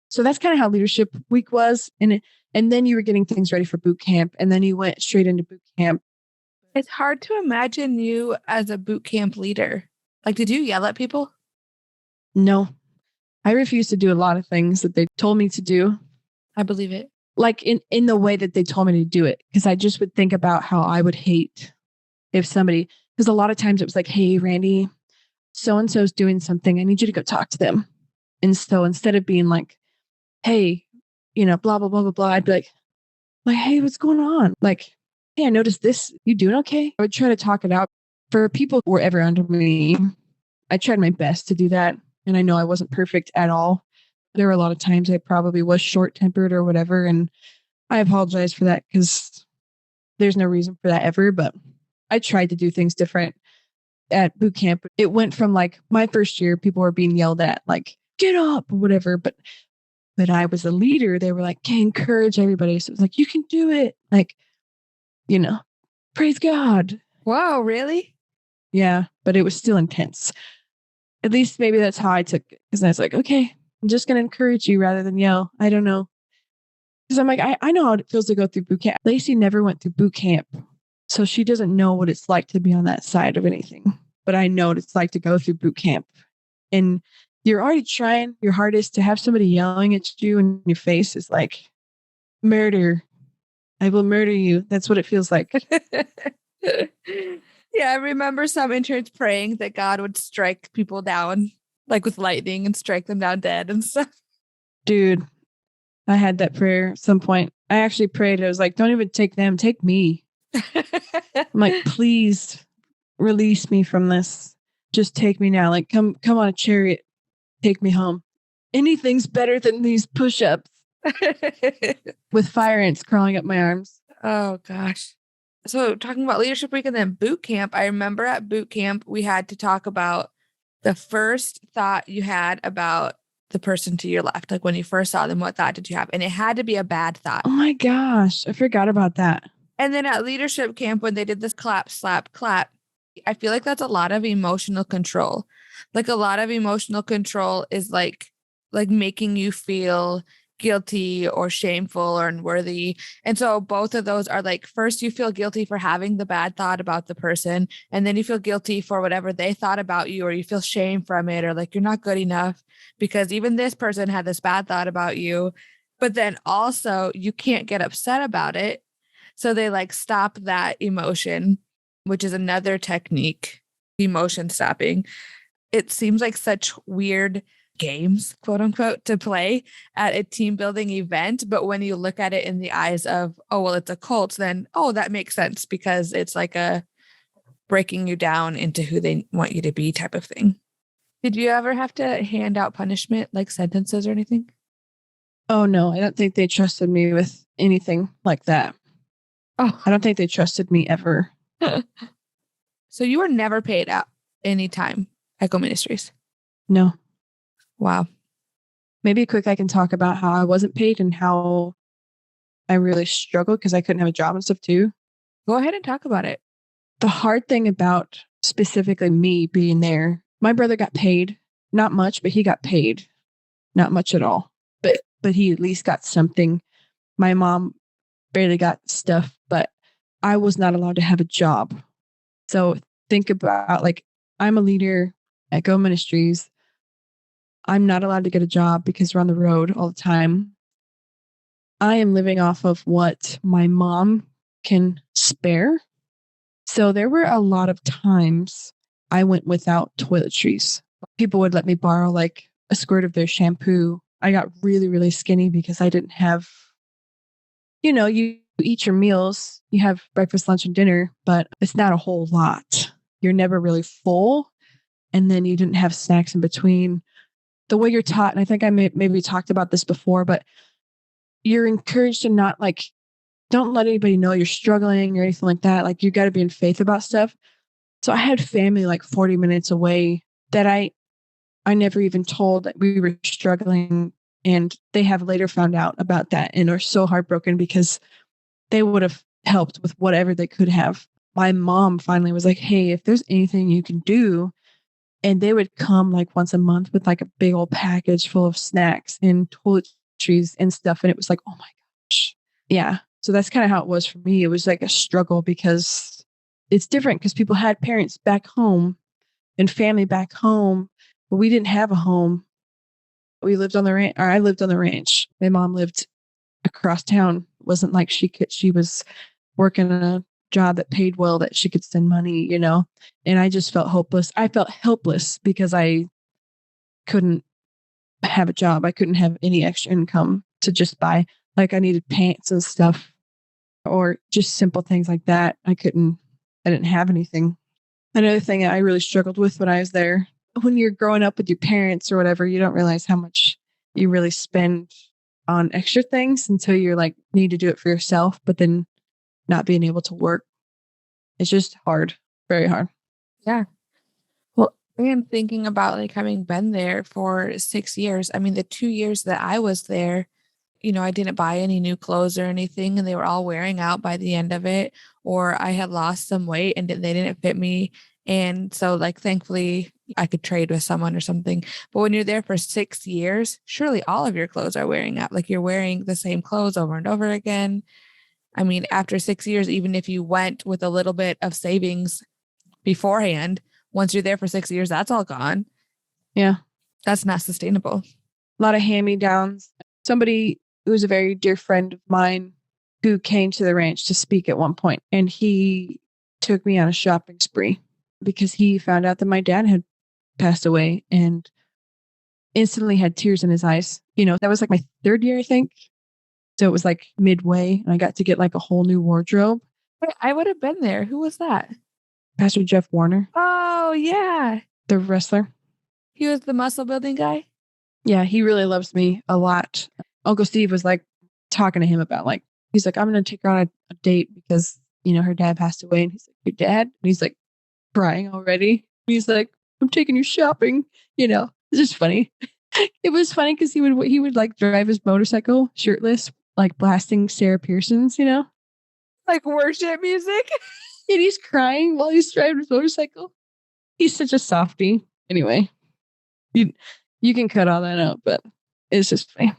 So that's kind of how leadership week was. And then you were getting things ready for boot camp. And then you went straight into boot camp. It's hard to imagine you as a boot camp leader. Like, did you yell at people? No, I refused to do a lot of things that they told me to do. I believe it. Like in the way that they told me to do it. Because I just would think about how I would hate if somebody, because a lot of times it was like, hey, Randy, so-and-so's doing something. I need you to go talk to them. And so instead of being like, hey, you know, blah, blah, blah, blah, blah, I'd be like, hey, what's going on? Like, hey, I noticed this. You doing okay? I would try to talk it out. For people who were ever under me, I tried my best to do that. And I know I wasn't perfect at all. There were a lot of times I probably was short-tempered or whatever. And I apologize for that because there's no reason for that ever. But I tried to do things different at boot camp. It went from like my first year, people were being yelled at, like, get up or whatever. But But I was a leader. They were like, okay, encourage everybody. So it was like, you can do it. Like, praise God. Wow, really? Yeah. But it was still intense. At least maybe that's how I took it. Because I was like, okay, I'm just going to encourage you rather than yell. I don't know. Because I'm like, I know how it feels to go through boot camp. Lacey never went through boot camp. So she doesn't know what it's like to be on that side of anything. But I know what it's like to go through boot camp. And you're already trying your hardest to have somebody yelling at you in your face is like murder. I will murder you. That's what it feels like. Yeah, I remember some interns praying that God would strike people down, like with lightning, and strike them down dead and stuff. Dude, I had that prayer at some point. I actually prayed. I was like, don't even take them, take me. I'm like, please release me from this. Just take me now. Like, come on a chariot. Take me home. Anything's better than these push-ups with fire ants crawling up my arms. Oh, gosh. So talking about leadership week and then boot camp, I remember at boot camp, we had to talk about the first thought you had about the person to your left. Like when you first saw them, what thought did you have? And it had to be a bad thought. Oh my gosh. I forgot about that. And then at leadership camp, when they did this clap, slap, clap, I feel like that's a lot of emotional control. Like a lot of emotional control is like making you feel guilty or shameful or unworthy. And so both of those are like, first you feel guilty for having the bad thought about the person, and then you feel guilty for whatever they thought about you, or you feel shame from it, or like you're not good enough because even this person had this bad thought about you. But then also you can't get upset about it. So they like stop that emotion, which is another technique, emotion stopping. It seems like such weird games, quote unquote, to play at a team building event. But when you look at it in the eyes of, oh, well, it's a cult, then, oh, that makes sense because it's like a breaking you down into who they want you to be type of thing. Did you ever have to hand out punishment, like sentences or anything? Oh, no, I don't think they trusted me with anything like that. Oh, I don't think they trusted me ever. So you were never paid out any time at GO Ministries? No. Wow. Maybe quick, I can talk about how I wasn't paid and how I really struggled because I couldn't have a job and stuff too. Go ahead and talk about it. The hard thing about specifically me being there, my brother got paid, not much, but he got paid, not much at all. But he at least got something. My mom barely got stuff, but I was not allowed to have a job. So think about like, I'm a leader at GO Ministries. I'm not allowed to get a job because we're on the road all the time. I am living off of what my mom can spare. So there were a lot of times I went without toiletries. People would let me borrow like a squirt of their shampoo. I got really, really skinny because I didn't have, you eat your meals, you have breakfast, lunch, and dinner, but it's not a whole lot. You're never really full. And then you didn't have snacks in between. The way you're taught, and I think I maybe talked about this before, but you're encouraged to not like, don't let anybody know you're struggling or anything like that. Like you got to be in faith about stuff. So I had family like 40 minutes away that I never even told that we were struggling. And they have later found out about that and are so heartbroken because they would have helped with whatever they could have. My mom finally was like, hey, if there's anything you can do. And they would come like once a month with like a big old package full of snacks and toiletries and stuff. And it was like, oh my gosh. Yeah. So that's kind of how it was for me. It was like a struggle because it's different because people had parents back home and family back home, but we didn't have a home. We lived on the ranch, or I lived on the ranch. My mom lived across town. It wasn't like she was working a job that paid well that she could send money, and I just felt hopeless. I felt helpless because I couldn't have a job. I couldn't have any extra income to just buy, like I needed pants and stuff or just simple things like that. I didn't have anything. Another thing I really struggled with when I was there, when you're growing up with your parents or whatever, you don't realize how much you really spend on extra things until you're like, need to do it for yourself, but then not being able to work. It's just hard, very hard. Yeah. Well, And thinking about like having been there for 6 years, I mean, the 2 years that I was there, I didn't buy any new clothes or anything, and they were all wearing out by the end of it, or I had lost some weight and they didn't fit me. And so, like, thankfully, I could trade with someone or something. But when you're there for 6 years, surely all of your clothes are wearing out. Like, you're wearing the same clothes over and over again. I mean, after 6 years, even if you went with a little bit of savings beforehand, once you're there for 6 years, that's all gone. Yeah. That's not sustainable. A lot of hand-me-downs. Somebody who was a very dear friend of mine who came to the ranch to speak at one point, and he took me on a shopping spree because he found out that my dad had passed away and instantly had tears in his eyes. That was like my third year, I think. So it was like midway, and I got to get like a whole new wardrobe. I would have been there. Who was that? Pastor Jeff Warner. Oh, yeah. The wrestler. He was the muscle building guy? Yeah, he really loves me a lot. Uncle Steve was like talking to him about like, he's like, I'm going to take her on a date because, her dad passed away. And he's like, your dad? And he's like crying already. And he's like, I'm taking you shopping. It's just funny. It was funny because he would like drive his motorcycle shirtless, like blasting Sarah Pearson's, like worship music. And he's crying while he's driving his motorcycle. He's such a softie. Anyway, you can cut all that out, but it's just funny.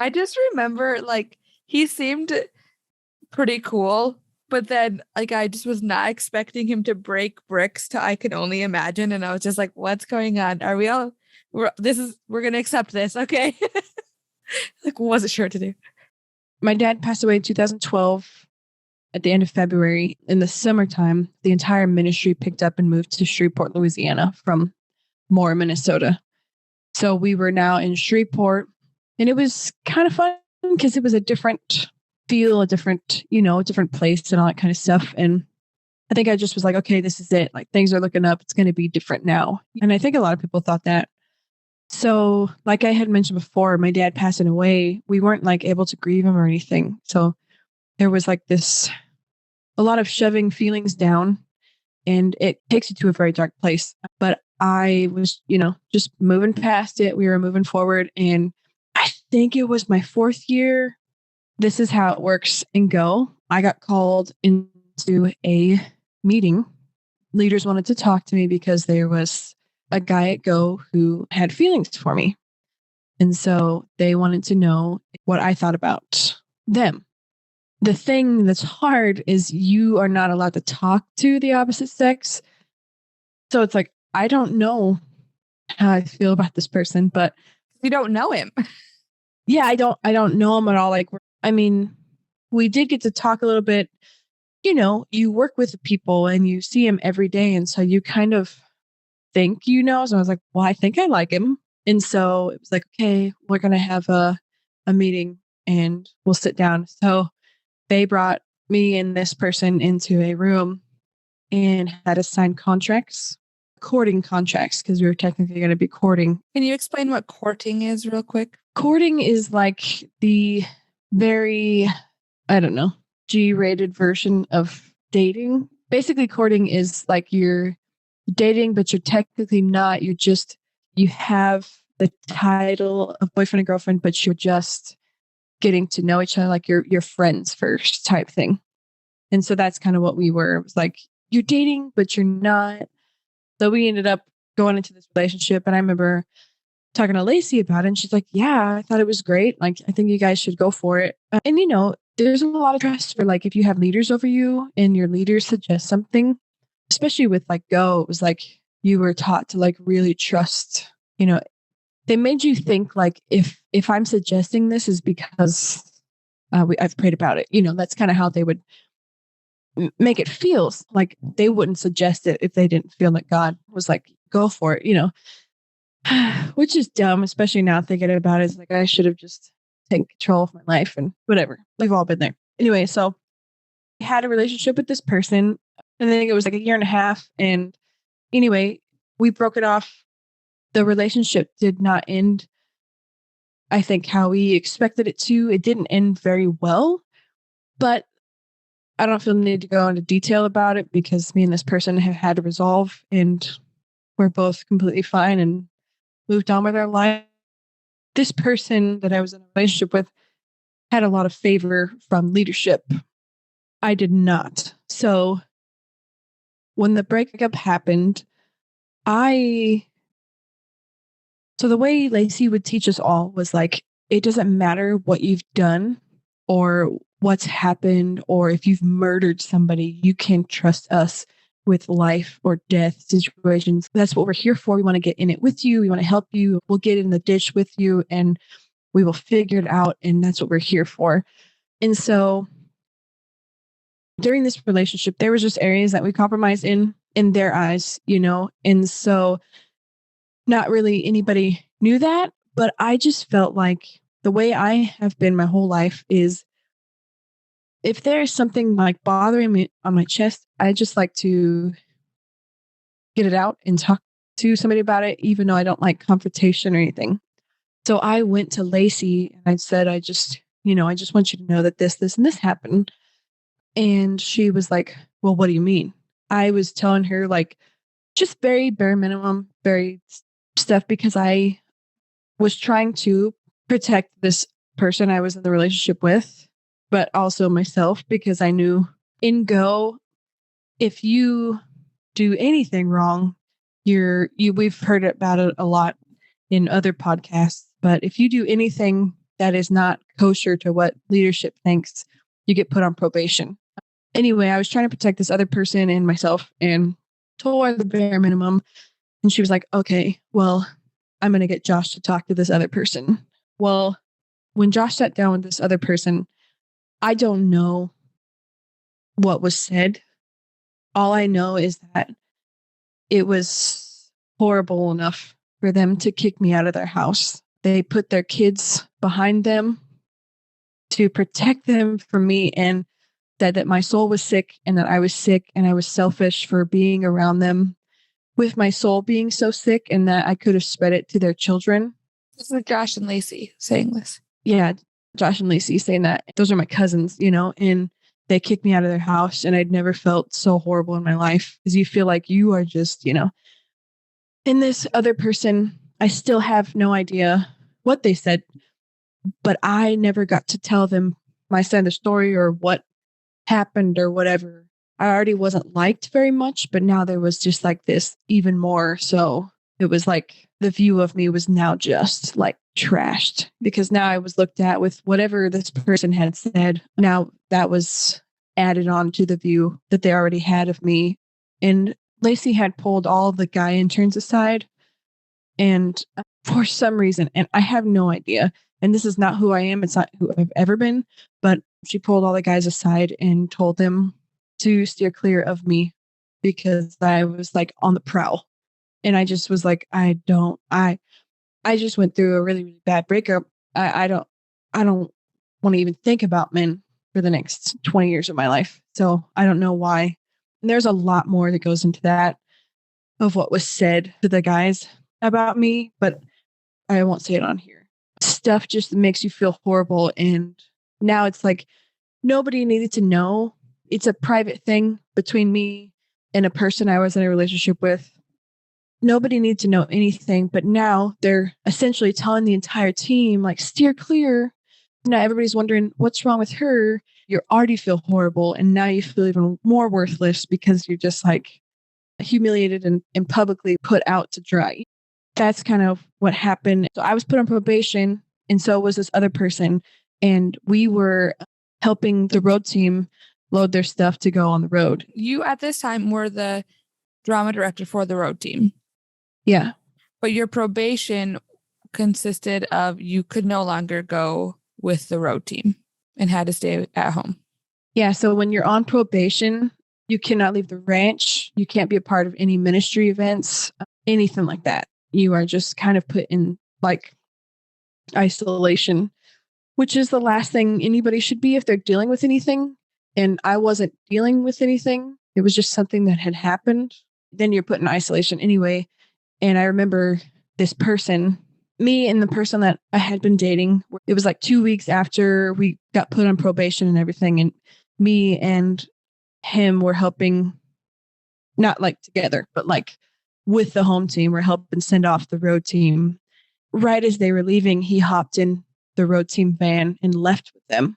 I just remember like he seemed pretty cool, but then like I just was not expecting him to break bricks to I Can Only Imagine, and I was just like, what's going on? Are we all we're gonna accept this, okay? Like wasn't sure what to do. My dad passed away in 2012 at the end of February. In the summertime, the entire ministry picked up and moved to Shreveport, Louisiana from Moore, Minnesota. So we were now in Shreveport, and it was kind of fun because it was a different feel, a different place and all that kind of stuff. And I think I just was like, okay, this is it. Like things are looking up. It's going to be different now. And I think a lot of people thought that. So like I had mentioned before, my dad passing away, we weren't like able to grieve him or anything. So there was like a lot of shoving feelings down, and it takes you to a very dark place. But I was, just moving past it. We were moving forward. And I think it was my 4th year. This is how it works in GO. I got called into a meeting. Leaders wanted to talk to me because there was a guy at GO who had feelings for me. And so they wanted to know what I thought about them. The thing that's hard is you are not allowed to talk to the opposite sex. So it's like, I don't know how I feel about this person, but you don't know him. Yeah, I don't know him at all. Like, we did get to talk a little bit. You work with the people and you see him every day. And so you kind of think, so I was like, well, I think I like him. And so it was like, okay, we're going to have a meeting and we'll sit down. So they brought me and this person into a room and had us sign courting contracts, because we were technically going to be courting. Can you explain what courting is real quick? Courting is like the very, I don't know, G-rated version of dating. Basically, courting is like you're dating, but you're technically not. You have the title of boyfriend and girlfriend, but you're just getting to know each other, like you're friends first type thing. And so that's kind of what we were. It was like, you're dating, but you're not. So we ended up going into this relationship. And I remember talking to Lacey about it. And she's like, yeah, I thought it was great. Like, I think you guys should go for it. And, there's a lot of trust for like, if you have leaders over you and your leaders suggest something, especially with like GO, it was like you were taught to like really trust, they made you think like, if I'm suggesting this is because I've prayed about it, that's kind of how they would make it feel. Like they wouldn't suggest it if they didn't feel that God was like, go for it, which is dumb, especially now thinking about it. It's like, I should have just taken control of my life and whatever. We've all been there. Anyway, so I had a relationship with this person. And I think it was like a year and a half. And anyway, we broke it off. The relationship did not end, I think, how we expected it to. It didn't end very well, but I don't feel the need to go into detail about it because me and this person have had to resolve. And were both completely fine and moved on with our life. This person that I was in a relationship with had a lot of favor from leadership. I did not. So when the breakup happened, so the way Lacey would teach us all was like, it doesn't matter what you've done or what's happened, or if you've murdered somebody, you can trust us with life or death situations. That's what we're here for. We want to get in it with you. We want to help you. We'll get in the ditch with you and we will figure it out. And that's what we're here for. And so during this relationship, there was just areas that we compromised in their eyes, and so not really anybody knew that, but I just felt like the way I have been my whole life is if there is something like bothering me on my chest, I just like to get it out and talk to somebody about it, even though I don't like confrontation or anything. So I went to Lacey and I said, I just want you to know that this, and this happened. And she was like, well, what do you mean? I was telling her like just very bare minimum, very stuff, because I was trying to protect this person I was in the relationship with, but also myself, because I knew in Go, if you do anything wrong, we've heard about it a lot in other podcasts, but if you do anything that is not kosher to what leadership thinks, you get put on probation. Anyway, I was trying to protect this other person and myself and told her the bare minimum. And she was like, okay, well, I'm going to get Josh to talk to this other person. Well, when Josh sat down with this other person, I don't know what was said. All I know is that it was horrible enough for them to kick me out of their house. They put their kids behind them to protect them from me, and said that my soul was sick and that I was sick and I was selfish for being around them with my soul being so sick, and that I could have spread it to their children. This is Josh and Lacey saying this. Yeah, Josh and Lacey saying that. Those are my cousins, and they kicked me out of their house, and I'd never felt so horrible in my life, because you feel like you are just, And this other person, I still have no idea what they said, but I never got to tell them my side of the story or what happened or whatever. I already wasn't liked very much, but now there was just like this even more. So it was like the view of me was now just like trashed, because now I was looked at with whatever this person had said. Now that was added on to the view that they already had of me. And Lacey had pulled all of the guy interns aside. And for some reason, and I have no idea, and this is not who I am, it's not who I've ever been, but she pulled all the guys aside and told them to steer clear of me because I was like on the prowl. And I just was like, I just went through a really, really bad breakup. I don't want to even think about men for the next 20 years of my life. So I don't know why. And there's a lot more that goes into that of what was said to the guys about me, but I won't say it on here. Stuff just makes you feel horrible. And now it's like nobody needed to know. It's a private thing between me and a person I was in a relationship with. Nobody needs to know anything, but now they're essentially telling the entire team, like, steer clear. Now everybody's wondering what's wrong with her. You already feel horrible, and now you feel even more worthless because you're just like humiliated and publicly put out to dry. That's kind of what happened. So I was put on probation, and so was this other person, and we were helping the road team load their stuff to go on the road. You at this time were the drama director for the road team. Yeah. But your probation consisted of you could no longer go with the road team and had to stay at home. Yeah. So when you're on probation, you cannot leave the ranch. You can't be a part of any ministry events, anything like that. You are just kind of put in like isolation, which is the last thing anybody should be if they're dealing with anything. And I wasn't dealing with anything. It was just something that had happened. Then you're put in isolation anyway. And I remember this person, me and the person that I had been dating, it was like 2 weeks after we got put on probation and everything. And me and him were helping, not like together, but like with the home team or helping send off the road team. Right as they were leaving, he hopped in the road team van and left with them.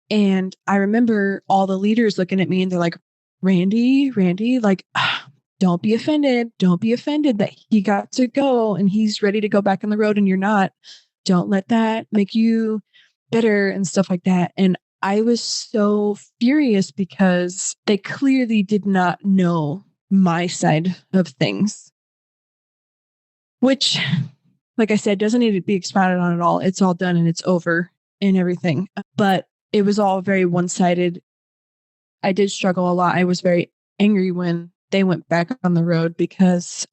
And I remember all the leaders looking at me and they're like, Randy, like, don't be offended. Don't be offended that he got to go and he's ready to go back on the road and you're not. Don't let that make you bitter and stuff like that. And I was so furious because they clearly did not know my side of things, which, like I said, doesn't need to be expounded on at all. It's all done and it's over and everything. But it was all very one-sided. I did struggle a lot. I was very angry when they went back on the road because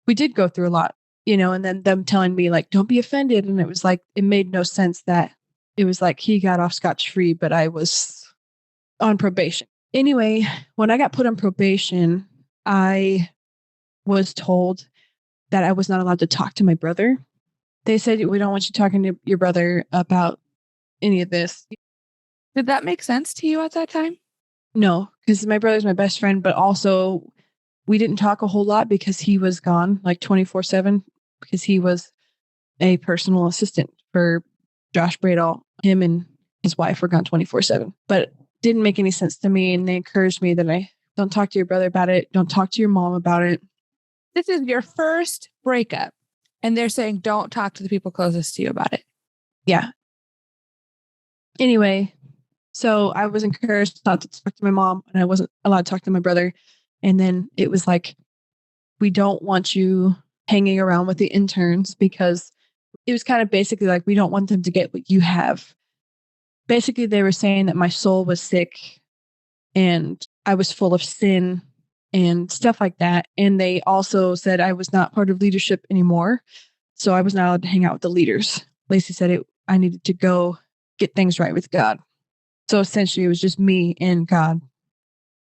we did go through a lot, and then them telling me like, don't be offended. And it was like, it made no sense that it was like he got off scotch-free, but I was on probation. Anyway, when I got put on probation, I was told that I was not allowed to talk to my brother. They said, we don't want you talking to your brother about any of this. Did that make sense to you at that time? No, because my brother's my best friend, but also we didn't talk a whole lot because he was gone like 24/7 because he was a personal assistant for Josh Bradall. Him and his wife were gone 24/7, but it didn't make any sense to me. And they encouraged me that I don't talk to your brother about it. Don't talk to your mom about it. This is your first breakup. And they're saying, don't talk to the people closest to you about it. Yeah. Anyway, so I was encouraged not to talk to my mom and I wasn't allowed to talk to my brother. And then it was like, we don't want you hanging around with the interns because it was kind of basically like, we don't want them to get what you have. Basically, they were saying that my soul was sick and I was full of sin and stuff like that. And they also said I was not part of leadership anymore. So I was not allowed to hang out with the leaders. Lacey said I needed to go get things right with God. So essentially it was just me and God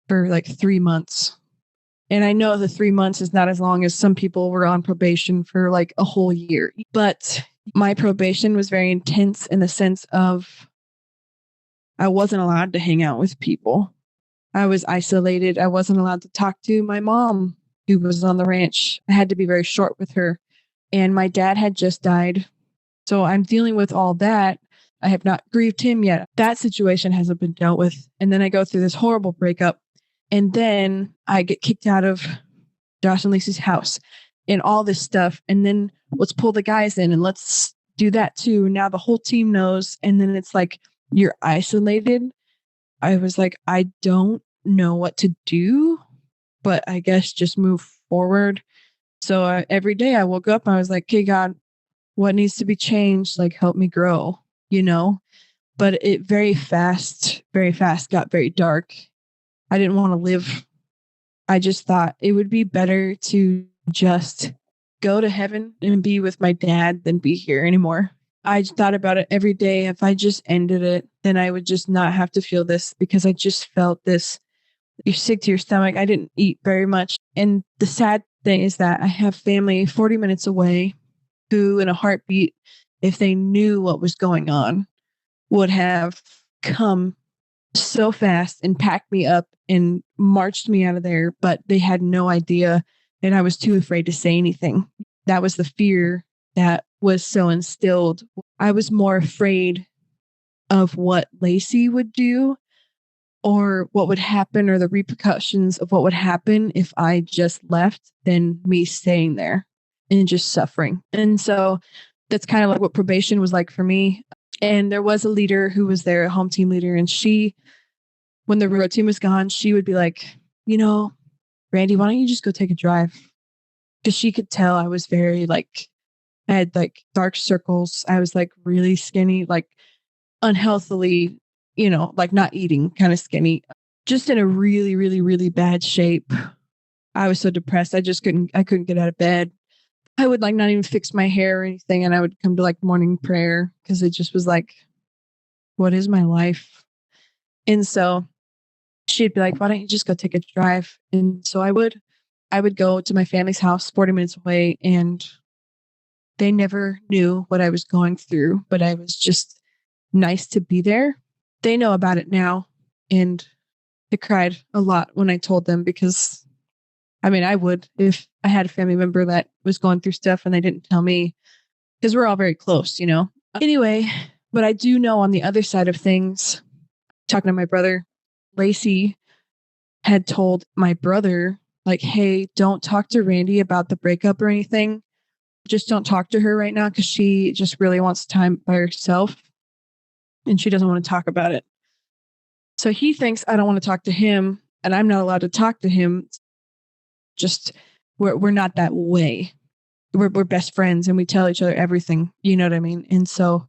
for like 3 months. And I know the 3 months is not as long as some people were on probation for like a whole year. But my probation was very intense in the sense of I wasn't allowed to hang out with people. I was isolated. I wasn't allowed to talk to my mom who was on the ranch. I had to be very short with her. And my dad had just died. So I'm dealing with all that. I have not grieved him yet. That situation hasn't been dealt with. And then I go through this horrible breakup. And then I get kicked out of Josh and Lacey's house and all this stuff. And then let's pull the guys in and let's do that too. Now the whole team knows. And then it's like, you're isolated. I was like, I don't know what to do, but I guess just move forward. So every day I woke up, I was like, okay, God, what needs to be changed? Like, help me grow, but it very fast got very dark. I didn't want to live. I just thought it would be better to just go to heaven and be with my dad than be here anymore. I thought about it every day. If I just ended it, then I would just not have to feel this because I just felt this. You're sick to your stomach. I didn't eat very much. And the sad thing is that I have family 40 minutes away who, in a heartbeat, if they knew what was going on, would have come so fast and packed me up and marched me out of there. But they had no idea. And I was too afraid to say anything. That was the fear that was so instilled. I was more afraid of what Lacey would do or what would happen or the repercussions of what would happen if I just left than me staying there and just suffering. And so that's kind of like what probation was like for me. And there was a leader who was there, a home team leader. And she, when the road team was gone, she would be like, Randy, why don't you just go take a drive? Because she could tell I was very like, I had like dark circles. I was like really skinny, like unhealthily, like not eating, kind of skinny, just in a really, really, really bad shape. I was so depressed. I couldn't get out of bed. I would like not even fix my hair or anything. And I would come to like morning prayer because it just was like, what is my life? And so she'd be like, why don't you just go take a drive? And so I would go to my family's house 40 minutes away, and they never knew what I was going through, but I was just nice to be there. They know about it now. And I cried a lot when I told them because I mean, I would if I had a family member that was going through stuff and they didn't tell me because we're all very close, you know? Anyway, but I do know on the other side of things, talking to my brother, Lacey had told my brother, like, hey, don't talk to Randy about the breakup or anything. Just don't talk to her right now because she just really wants time by herself and she doesn't want to talk about it. So he thinks I don't want to talk to him and I'm not allowed to talk to him. Just we're not that way. We're best friends and we tell each other everything. You know what I mean? And so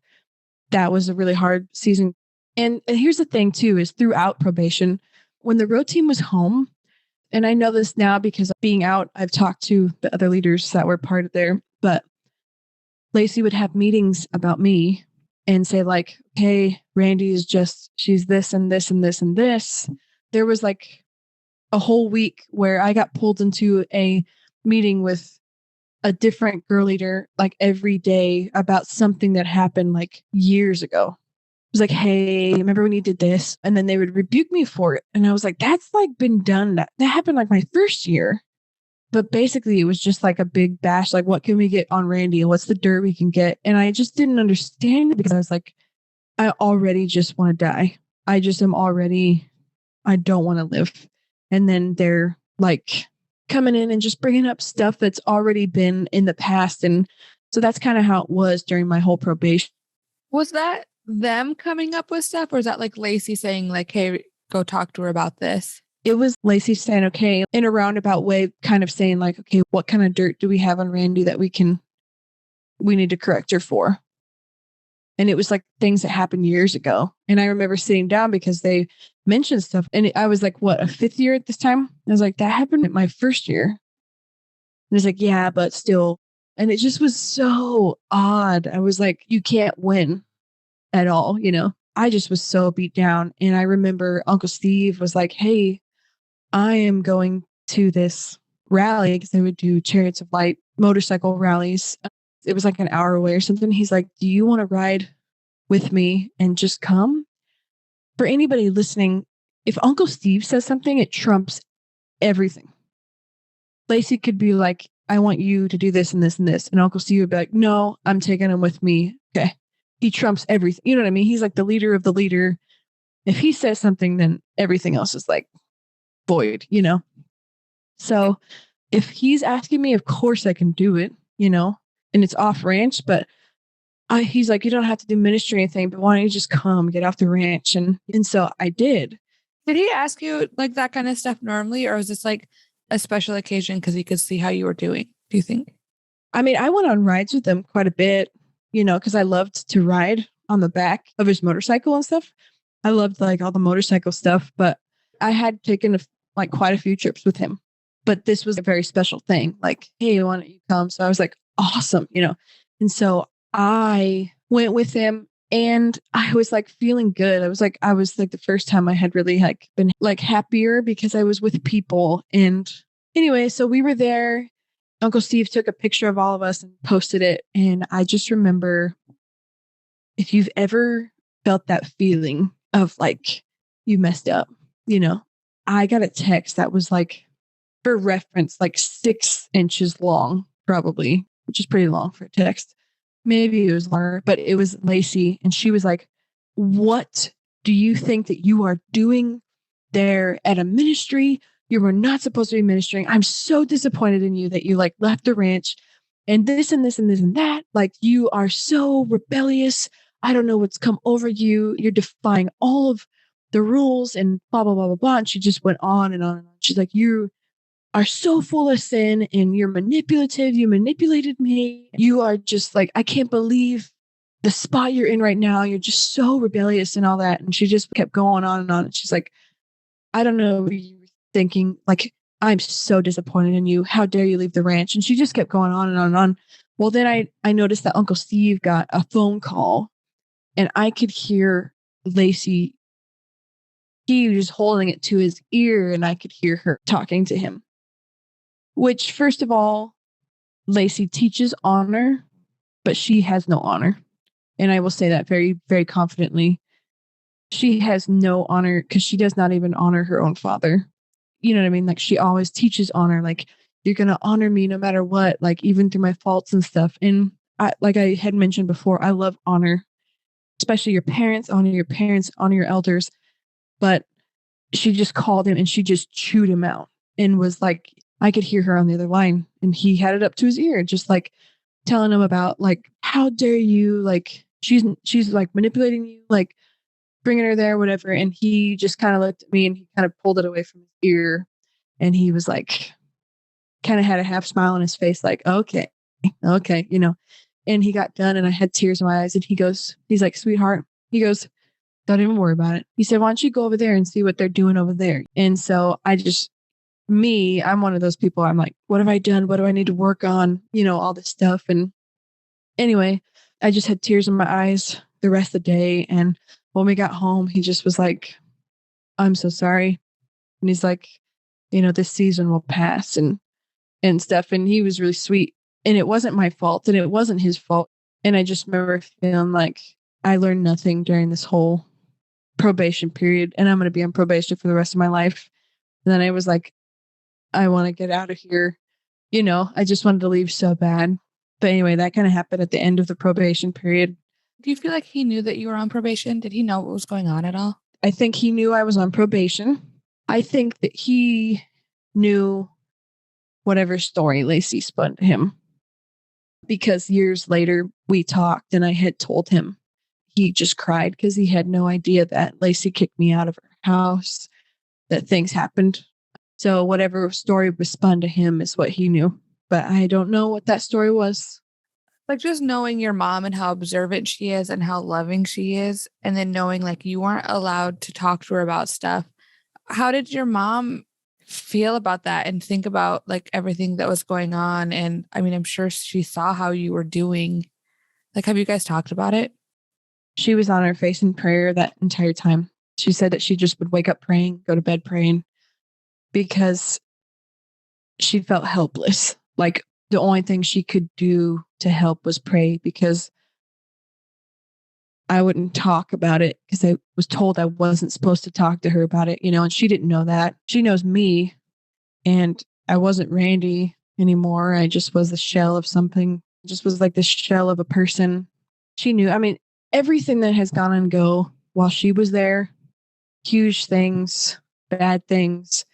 that was a really hard season. And here's the thing too, is throughout probation, when the road team was home, and I know this now because being out, I've talked to the other leaders that were part of there, but Lacey would have meetings about me and say like, hey, Randy is just, she's this and this and this and this. There was like a whole week where I got pulled into a meeting with a different girl leader like every day about something that happened like years ago. It was like, hey, remember when you did this? And then they would rebuke me for it. And I was like, that's like been done. That happened like my first year. But basically it was just like a big bash. Like, what can we get on Randy? What's the dirt we can get? And I just didn't understand it because I was like, I already just want to die. I just am already, I don't want to live. And then they're like coming in and just bringing up stuff that's already been in the past. And so that's kind of how it was during my whole probation. Was that them coming up with stuff, or is that like Lacey saying like, hey, go talk to her about this? It was Lacey saying, okay, in a roundabout way, kind of saying like, okay, what kind of dirt do we have on Randy that we need to correct her for? And it was like things that happened years ago. And I remember sitting down because they mentioned stuff. And I was like, what, a fifth year at this time? I was like, that happened at my first year. And it's like, yeah, but still. And it just was so odd. I was like, you can't win at all, you know? I just was so beat down. And I remember Uncle Steve was like, hey, I am going to this rally because they would do Chariots of Light motorcycle rallies. It was like an hour away or something. He's like, do you want to ride with me and just come? For anybody listening, if Uncle Steve says something, it trumps everything. Lacey could be like, I want you to do this and this and this. And Uncle Steve would be like, no, I'm taking him with me. Okay. He trumps everything. You know what I mean? He's like the leader of the leader. If he says something, then everything else is like void, you know? So if he's asking me, of course I can do it, you know, and it's off ranch, but he's like, you don't have to do ministry or anything, but why don't you just come get off the ranch? And so I did. Did he ask you like that kind of stuff normally, or was this like a special occasion because he could see how you were doing, do you think? I mean, I went on rides with him quite a bit, you know, because I loved to ride on the back of his motorcycle and stuff. I loved like all the motorcycle stuff, but I had taken like quite a few trips with him. But this was a very special thing. Like, hey, why don't you come? So I was like, awesome, you know. And so I went with him and I was like feeling good. I was like the first time I had really like been like happier because I was with people. And anyway, so we were there. Uncle Steve took a picture of all of us and posted it. And I just remember, if you've ever felt that feeling of like you messed up, you know, I got a text that was like, for reference, like 6 inches long, probably, which is pretty long for a text. Maybe it was longer, but it was Lacey. And she was like, what do you think that you are doing there at a ministry? You were not supposed to be ministering. I'm so disappointed in you that you like left the ranch and this and this and this and that. Like, you are so rebellious. I don't know what's come over you. You're defying all of the rules and blah, blah, blah, blah, blah. And she just went on and on and on. She's like, you are so full of sin and you're manipulative. You manipulated me. You are just like, I can't believe the spot you're in right now. You're just so rebellious and all that. And she just kept going on and on. And she's like, I don't know what you were thinking. Like, I'm so disappointed in you. How dare you leave the ranch? And she just kept going on and on and on. Well, then I noticed that Uncle Steve got a phone call and I could hear Lacey. He was holding it to his ear and I could hear her talking to him. Which, first of all, Lacey teaches honor, but she has no honor. And I will say that very, very confidently. She has no honor because she does not even honor her own father. you know what I mean? Like she always teaches honor. Like you're going to honor me no matter what, like even through my faults and stuff. And like I had mentioned before, I love honor, especially your parents, honor your elders. But she just called him and she just chewed him out and was like, I could hear her on the other line and he had it up to his ear, just like telling him about like, how dare you? Like she's like manipulating you, like bringing her there, whatever. And he just kind of looked at me and he kind of pulled it away from his ear. And he was like, kind of had a half smile on his face, like, okay, you know. And he got done and I had tears in my eyes and he's like, sweetheart, he goes, don't even worry about it. He said, why don't you go over there and see what they're doing over there? And so I'm one of those people. I'm like, what have I done? What do I need to work on? You know, all this stuff. And anyway, I just had tears in my eyes the rest of the day. And when we got home, he just was like, I'm so sorry. And he's like, you know, this season will pass and stuff. And he was really sweet. And it wasn't my fault and it wasn't his fault. And I just remember feeling like I learned nothing during this whole probation period. And I'm going to be on probation for the rest of my life. And then I was like, I want to get out of here. You know, I just wanted to leave so bad. But anyway, that kind of happened at the end of the probation period. Do you feel like he knew that you were on probation? Did he know what was going on at all? I think he knew I was on probation. I think that he knew whatever story Lacey spun to him. Because years later, we talked and I had told him. He just cried because he had no idea that Lacey kicked me out of her house, that things happened. So whatever story was spun to him is what he knew. But I don't know what that story was. Like just knowing your mom and how observant she is and how loving she is. And then knowing like you weren't allowed to talk to her about stuff. How did your mom feel about that and think about like everything that was going on? And I mean, I'm sure she saw how you were doing. Like, have you guys talked about it? She was on her face in prayer that entire time. She said that she just would wake up praying, go to bed praying, because she felt helpless. Like the only thing she could do to help was pray, because I wouldn't talk about it because I was told I wasn't supposed to talk to her about it, you know, and she didn't know that. She knows me, and I wasn't Randi anymore. I just was the shell of something. I just was like the shell of a person. She knew, I mean, everything that has gone and go while she was there, huge things, bad things.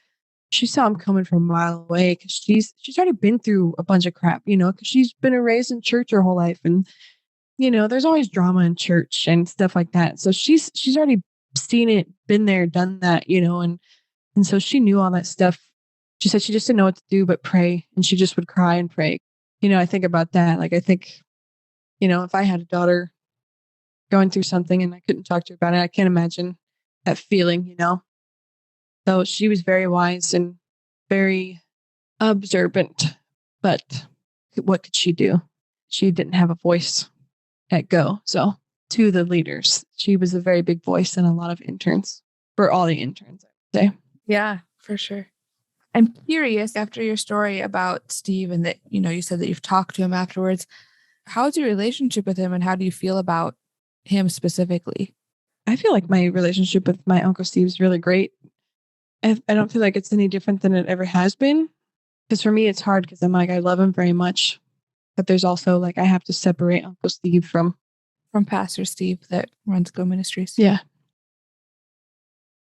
She saw him coming from a mile away because she's already been through a bunch of crap, you know, because she's been raised in church her whole life. And, you know, there's always drama in church and stuff like that. So she's already seen it, been there, done that, you know, and so she knew all that stuff. She said she just didn't know what to do but pray. And she just would cry and pray. You know, I think about that. Like, I think, you know, if I had a daughter going through something and I couldn't talk to her about it, I can't imagine that feeling, you know. So she was very wise and very observant, but what could she do? She didn't have a voice at GO. So to the leaders, she was a very big voice and a lot of interns, for all the interns, I would say. Yeah, for sure. I'm curious, after your story about Steve and that, you know, you said that you've talked to him afterwards, how's your relationship with him and how do you feel about him specifically? I feel like my relationship with my Uncle Steve is really great. I don't feel like it's any different than it ever has been. Because for me, it's hard because I'm like, I love him very much. But there's also like, I have to separate Uncle Steve from Pastor Steve that runs GO Ministries. Yeah.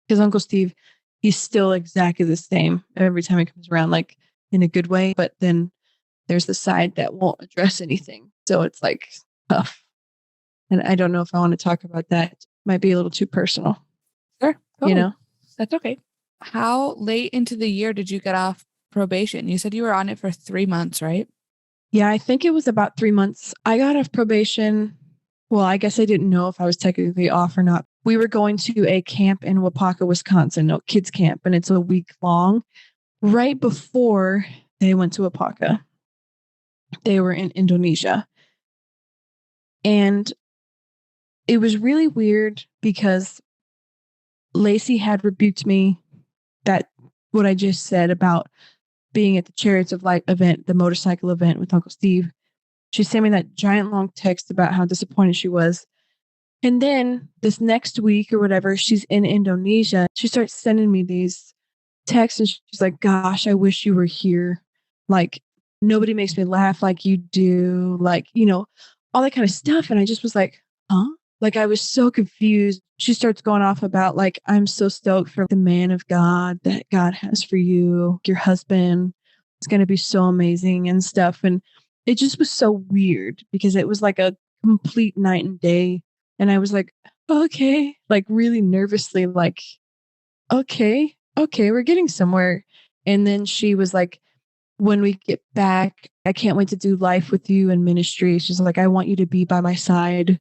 Because Uncle Steve, he's still exactly the same every time he comes around, like in a good way. But then there's the side that won't address anything. So it's like tough. And I don't know if I want to talk about that. It might be a little too personal. Sure. Totally. You know? That's okay. How late into the year did you get off probation? You said you were on it for 3 months, right? Yeah, I think it was about 3 months. I got off probation. Well, I guess I didn't know if I was technically off or not. We were going to a camp in Wapaka, Wisconsin, no kids camp, and it's a week long. Right before they went to Wapaka, they were in Indonesia. And it was really weird because Lacey had rebuked me that what I just said about being at the Chariots of Light event, the motorcycle event with Uncle Steve. She sent me that giant long text about how disappointed she was. And then this next week or whatever, she's in Indonesia. She starts sending me these text and she's like, gosh, I wish you were here. Like, nobody makes me laugh like you do. Like, all that kind of stuff. And I just was like, huh? Like, I was so confused. She starts going off about like, I'm so stoked for the man of God that God has for you, your husband. It's going to be so amazing and stuff. And it just was so weird because it was like a complete night and day. And I was like, okay, like really nervously, like, okay, we're getting somewhere. And then she was like, when we get back, I can't wait to do life with you in ministry. She's like, I want you to be by my side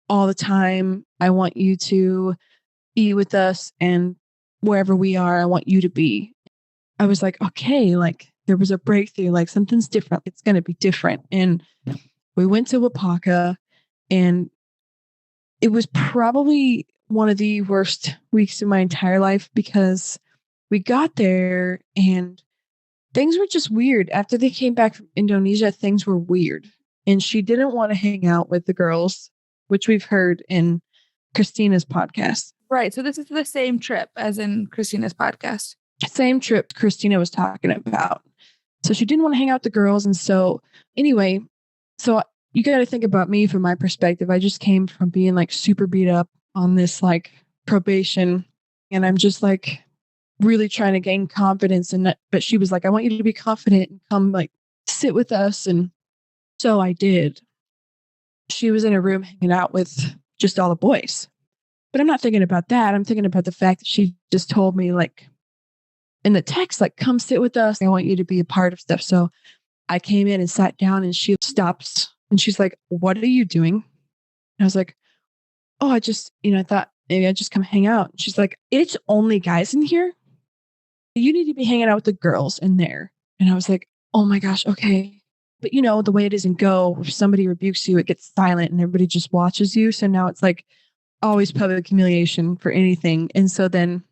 all the time. I want you to be with us, and wherever we are, I want you to be. I was like, okay, like there was a breakthrough, like something's different. It's going to be different. And we went to Wapaka, and it was probably one of the worst weeks of my entire life because we got there and things were just weird. After they came back from Indonesia, things were weird. And she didn't want to hang out with the girls, which we've heard in Christina's podcast. Right. So this is the same trip as in Christina's podcast. Same trip Christina was talking about. So she didn't want to hang out with the girls. And so anyway, so you got to think about me from my perspective. I just came from being like super beat up on this like probation. And I'm just like really trying to gain confidence in that. But she was like, I want you to be confident and come like sit with us. And so I did. She was in a room hanging out with just all the boys. But I'm not thinking about that. I'm thinking about the fact that she just told me like in the text, like, come sit with us. I want you to be a part of stuff. So I came in and sat down and she stops and she's like, what are you doing? And I was like, oh, I just, I thought maybe I'd just come hang out. And she's like, it's only guys in here. You need to be hanging out with the girls in there. And I was like, oh my gosh, okay. But the way it is in Go, if somebody rebukes you, it gets silent and everybody just watches you. So now it's like always public humiliation for anything. And so then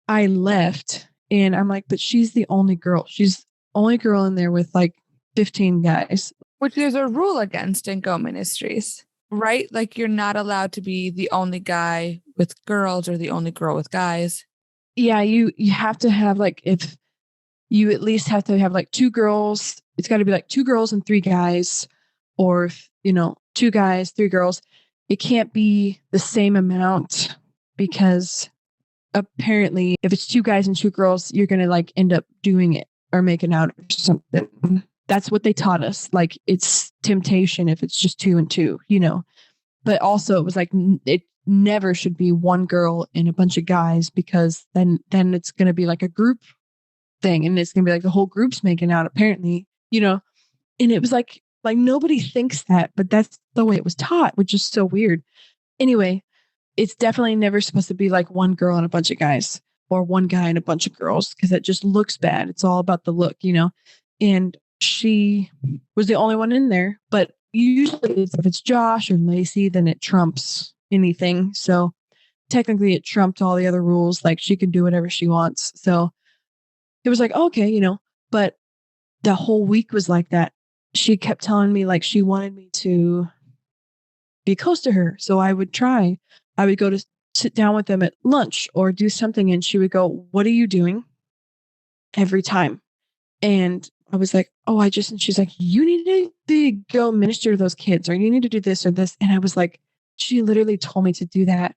I left and I'm like, but she's the only girl. She's the only girl in there with like 15 guys. Which there's a rule against in Go Ministries, right? Like you're not allowed to be the only guy with girls or the only girl with guys. Yeah, you have to have like, if you at least have to have like 2 girls, it's got to be like 2 girls and 3 guys, or, 2 guys, 3 girls. It can't be the same amount because apparently if it's 2 guys and 2 girls, you're going to like end up doing it or making out or something. That's what they taught us. Like it's temptation if it's just 2 and 2, but also it was like, it never should be 1 girl and a bunch of guys because then it's going to be like a group thing and it's going to be like the whole group's making out apparently, and it was like nobody thinks that, but that's the way it was taught, which is so weird. Anyway, it's definitely never supposed to be like 1 girl and a bunch of guys or 1 guy and a bunch of girls because it just looks bad. It's all about the look, and she was the only one in there, but usually if it's Josh or Lacey, then it trumps anything. So technically it trumped all the other rules. Like she can do whatever she wants. So it was like, okay, but the whole week was like that. She kept telling me like she wanted me to be close to her. So I would go to sit down with them at lunch or do something. And she would go, what are you doing? Every time. And I was like, oh, and she's like, you need to go minister to those kids, or you need to do this or this. And I was like, she literally told me to do that.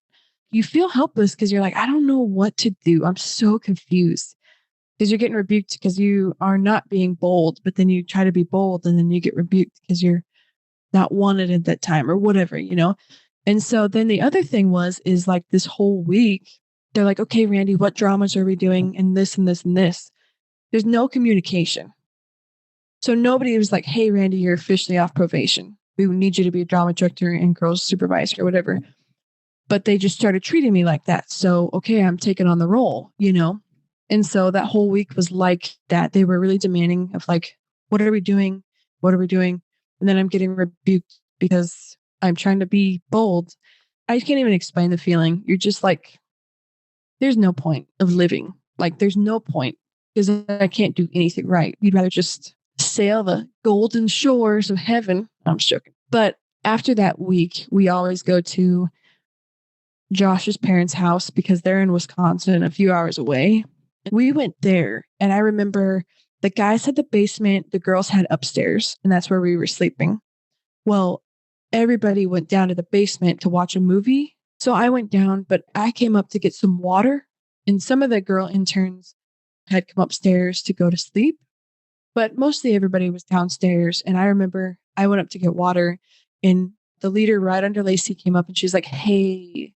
You feel helpless because you're like, I don't know what to do. I'm so confused because you're getting rebuked because you are not being bold, but then you try to be bold and then you get rebuked because you're not wanted at that time or whatever, And so then the other thing is like this whole week, they're like, okay, Randi, what dramas are we doing? And this and this and this. There's no communication. So nobody was like, hey, Randi, you're officially off probation. We need you to be a drama director and girls supervisor or whatever. But they just started treating me like that. So, okay, I'm taking on the role, And so that whole week was like that. They were really demanding of like, what are we doing? What are we doing? And then I'm getting rebuked because I'm trying to be bold. I can't even explain the feeling. You're just like, there's no point of living. Like, there's no point because I can't do anything right. You'd rather just sail the golden shores of heaven. I'm joking. But after that week, we always go to Josh's parents' house because they're in Wisconsin, a few hours away. We went there, and I remember the guys had the basement, the girls had upstairs, and that's where we were sleeping. Well, everybody went down to the basement to watch a movie. So I went down, but I came up to get some water, and some of the girl interns had come upstairs to go to sleep, but mostly everybody was downstairs. And I remember I went up to get water, and the leader right under Lacey came up and she's like, "Hey,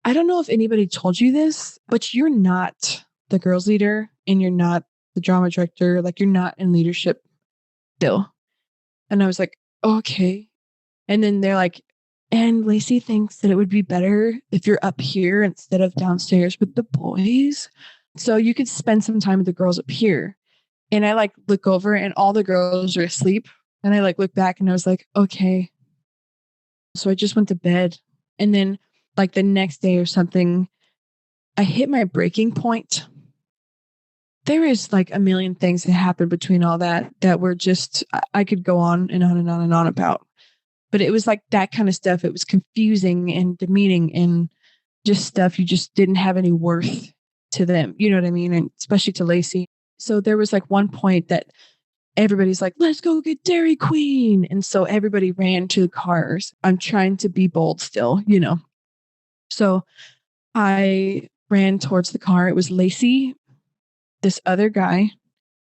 I don't know if anybody told you this, but you're not the girls leader and you're not the drama director. Like, you're not in leadership still." And I was like, "Okay." And then they're like, "And Lacey thinks that it would be better if you're up here instead of downstairs with the boys. So you could spend some time with the girls up here." And I like look over and all the girls are asleep. And I like look back and I was like, "Okay." So I just went to bed. And then like the next day or something, I hit my breaking point. There is like a million things that happened between all that were just, I could go on and on and on and on about. But it was like that kind of stuff. It was confusing and demeaning and just stuff you just didn't have any worth to them. You know what I mean? And especially to Lacey. So there was like one point that everybody's like, "Let's go get Dairy Queen." And so everybody ran to the cars. I'm trying to be bold still, you know. So I ran towards the car. It was Lacey, this other guy,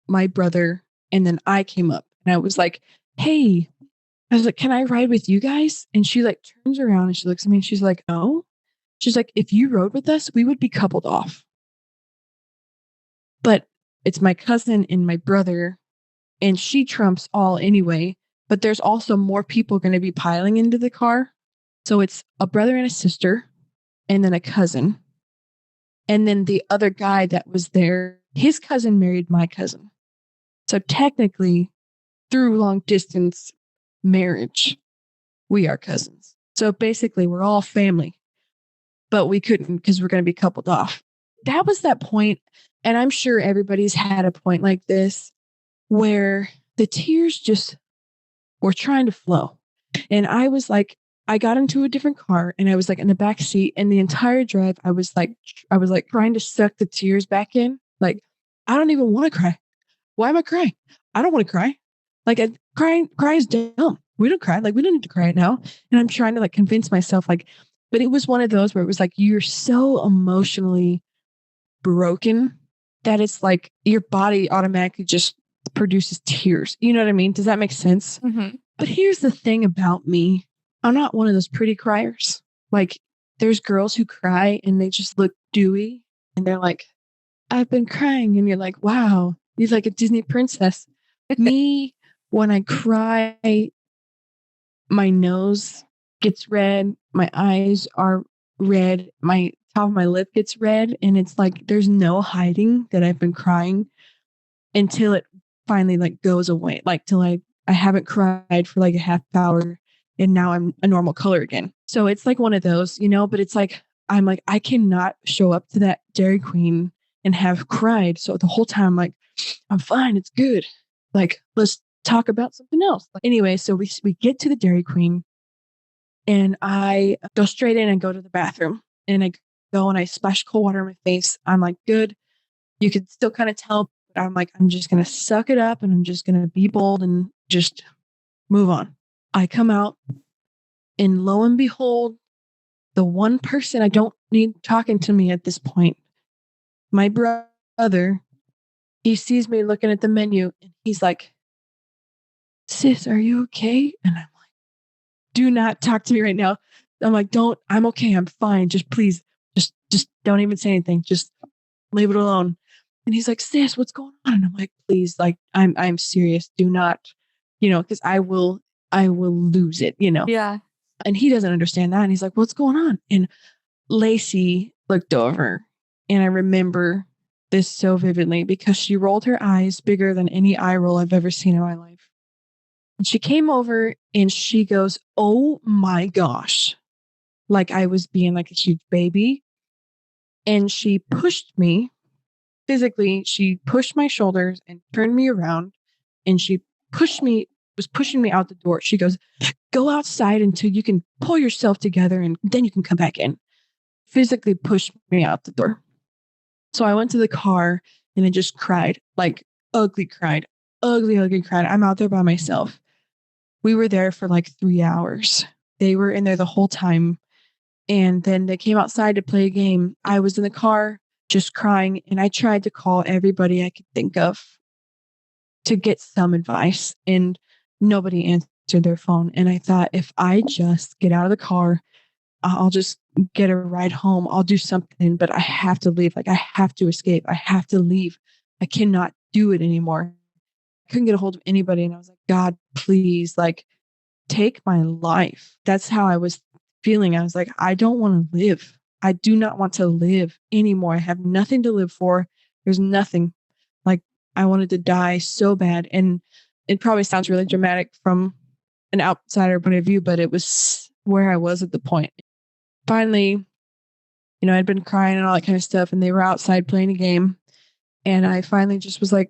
my brother, and then I came up and I was like, "Hey," I was like, "Can I ride with you guys?" And she like turns around and she looks at me and she's like, "No." She's like, "If you rode with us, we would be coupled off. But it's my cousin and my brother, and she trumps all anyway. But there's also more people going to be piling into the car. So it's a brother and a sister, and then a cousin. And then the other guy that was there, his cousin married my cousin. So technically, through long distance marriage, we are cousins. So basically, we're all family, but we couldn't because we're going to be coupled off." That was that point. And I'm sure everybody's had a point like this where the tears just were trying to flow. And I was like, I got into a different car and I was like in the back seat, and the entire drive, I was like trying to suck the tears back in. Like, I don't even want to cry. Why am I crying? I don't want to cry. Like, crying is dumb. We don't cry. Like, we don't need to cry right now. And I'm trying to like convince myself, like, but it was one of those where it was like, you're so emotionally broken that it's like your body automatically just produces tears. You know what I mean? Does that make sense? Mm-hmm. But here's the thing about me. I'm not one of those pretty criers. Like, there's girls who cry and they just look dewy and they're like, "I've been crying." And you're like, "Wow, you're like a Disney princess." Me, when I cry, my nose gets red, my eyes are red, my top of my lip gets red, and it's like there's no hiding that I've been crying until it finally like goes away. Like till I haven't cried for like a half hour and now I'm a normal color again. So it's like one of those, you know, but it's like I'm like, I cannot show up to that Dairy Queen and have cried. So the whole time, like, I'm fine, it's good. Like, let's talk about something else. Anyway, so we get to the Dairy Queen and I go straight in and go to the bathroom, and I go and I splash cold water on my face. I'm like, good. You could still kind of tell, but I'm like, I'm just going to suck it up and I'm just going to be bold and just move on. I come out, and lo and behold, the one person I don't need talking to me at this point, my brother, he sees me looking at the menu and he's like, "Sis, are you okay?" And I'm like, "Do not talk to me right now." I'm like, I'm okay. I'm fine. Just please, just don't even say anything. Just leave it alone. And he's like, "Sis, what's going on?" And I'm like, "Please, like, I'm serious. Do not, you know, because I will lose it, you know." Yeah. And he doesn't understand that. And he's like, "What's going on?" And Lacey looked over, and I remember this so vividly because she rolled her eyes bigger than any eye roll I've ever seen in my life. And she came over and she goes, "Oh my gosh." Like I was being like a huge baby. And she pushed me physically. She pushed my shoulders and turned me around, and she was pushing me out the door. She goes, "Go outside until you can pull yourself together and then you can come back in." Physically pushed me out the door. So I went to the car and I just cried, like ugly cried. I'm out there by myself. We were there for like 3 hours. They were in there the whole time. And then they came outside to play a game. I was in the car just crying. And I tried to call everybody I could think of to get some advice. And nobody answered their phone. And I thought, if I just get out of the car, I'll just get a ride home. I'll do something, but I have to leave. Like, I have to escape. I have to leave. I cannot do it anymore. I couldn't get a hold of anybody. And I was like, God, please, like, take my life. That's how I was feeling. I was like, I don't want to live. I do not want to live anymore. I have nothing to live for. There's nothing. Like, I wanted to die so bad. And it probably sounds really dramatic from an outsider point of view, but it was where I was at the point. Finally, I'd been crying and all that kind of stuff, and they were outside playing a game. And I finally just was like,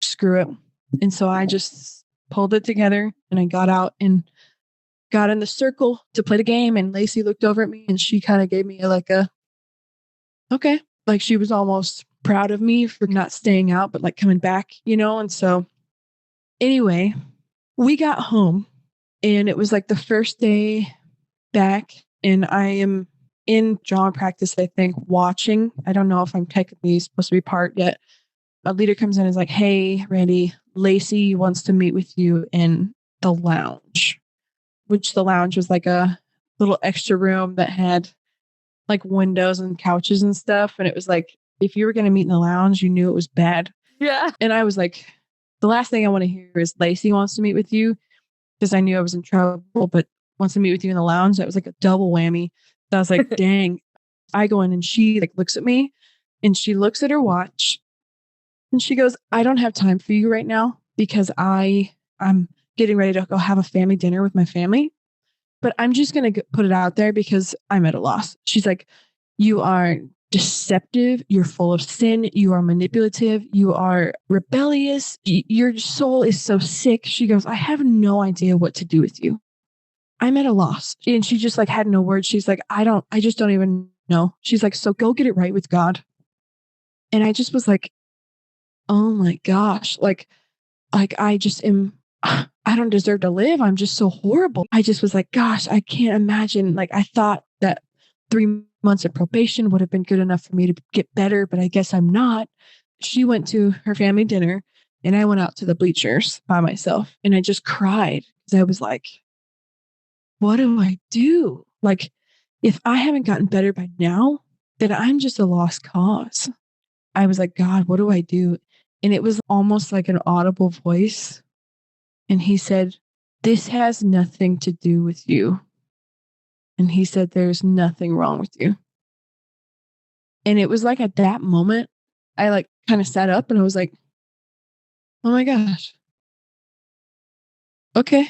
screw it. And so I just pulled it together and I got out and got in the circle to play the game. And Lacey looked over at me and she kind of gave me okay. Like, she was almost proud of me for not staying out, but like coming back, And so anyway, we got home and it was like the first day back. And I am in drama practice, I think, watching. I don't know if I'm technically supposed to be part yet. A leader comes in and is like, hey, Randy, Lacey wants to meet with you in the lounge, which the lounge was like a little extra room that had like windows and couches and stuff. And it was like, if you were going to meet in the lounge, you knew it was bad. Yeah. And I was like, the last thing I want to hear is Lacey wants to meet with you, because I knew I was in trouble, but wants to meet with you in the lounge. That was like a double whammy. So I was like, dang. I go in and she like looks at me and she looks at her watch and she goes, I don't have time for you right now because I'm getting ready to go have a family dinner with my family. But I'm just going to put it out there because I'm at a loss. She's like, you are deceptive. You're full of sin. You are manipulative. You are rebellious. Your soul is so sick. She goes, I have no idea what to do with you. I'm at a loss. And she just like had no words. She's like, I just don't even know. She's like, so go get it right with God. And I just was like, oh my gosh. Like I just am, I don't deserve to live. I'm just so horrible. I just was like, gosh, I can't imagine. Like, I thought that 3 months of probation would have been good enough for me to get better, but I guess I'm not. She went to her family dinner and I went out to the bleachers by myself and I just cried because I was like, what do I do? Like, if I haven't gotten better by now, then I'm just a lost cause. I was like, God, what do I do? And it was almost like an audible voice. And he said, this has nothing to do with you. And he said, there's nothing wrong with you. And it was like at that moment, I like kind of sat up and I was like, oh my gosh. Okay.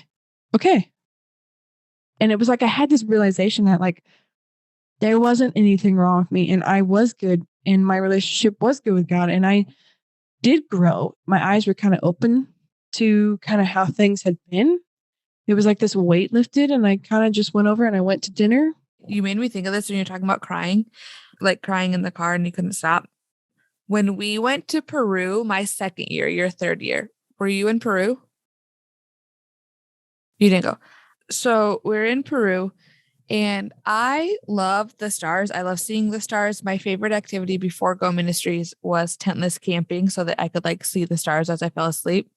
And it was like I had this realization that like there wasn't anything wrong with me and I was good and my relationship was good with God and I did grow. My eyes were kind of open to kind of how things had been. It was like this weight lifted and I kind of just went over and I went to dinner. You made me think of this when you're talking about crying, like crying in the car and you couldn't stop. When we went to Peru, my second year, your third year, were you in Peru? You didn't go. So we're in Peru and I love the stars. I love seeing the stars. My favorite activity before GO Ministries was tentless camping so that I could like see the stars as I fell asleep.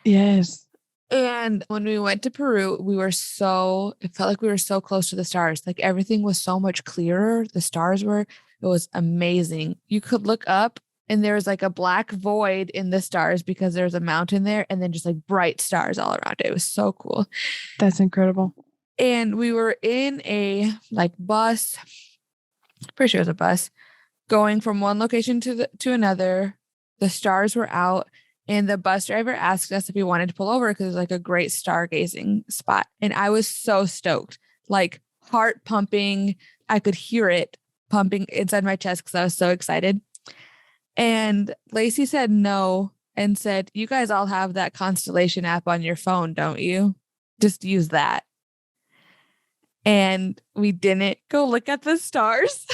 Yes. And when we went to Peru, it felt like we were so close to the stars. Like everything was so much clearer. It was amazing. You could look up and there was like a black void in the stars because there's a mountain there and then just like bright stars all around it. It was so cool. That's incredible. And we were in a like bus, pretty sure it was a bus, going from one location to another. The stars were out and the bus driver asked us if we wanted to pull over because it was like a great stargazing spot. And I was so stoked, like heart pumping. I could hear it pumping inside my chest because I was so excited. And Lacey said no and said, you guys all have that Constellation app on your phone, don't you? Just use that. And we didn't go look at the stars.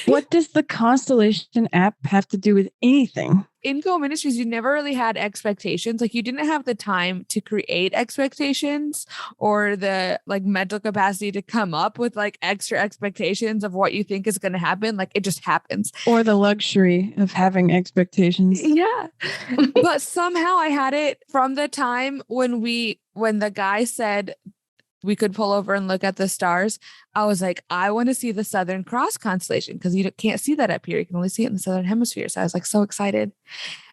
What does the constellation app have to do with anything? In GO Ministries, you never really had expectations. Like you didn't have the time to create expectations or the like mental capacity to come up with like extra expectations of what you think is going to happen. Like it just happens. Or the luxury of having expectations. Yeah. But somehow I had it from the time when the guy said we could pull over and look at the stars. I was like, I want to see the Southern Cross constellation because you can't see that up here. You can only see it in the Southern Hemisphere. So I was like so excited.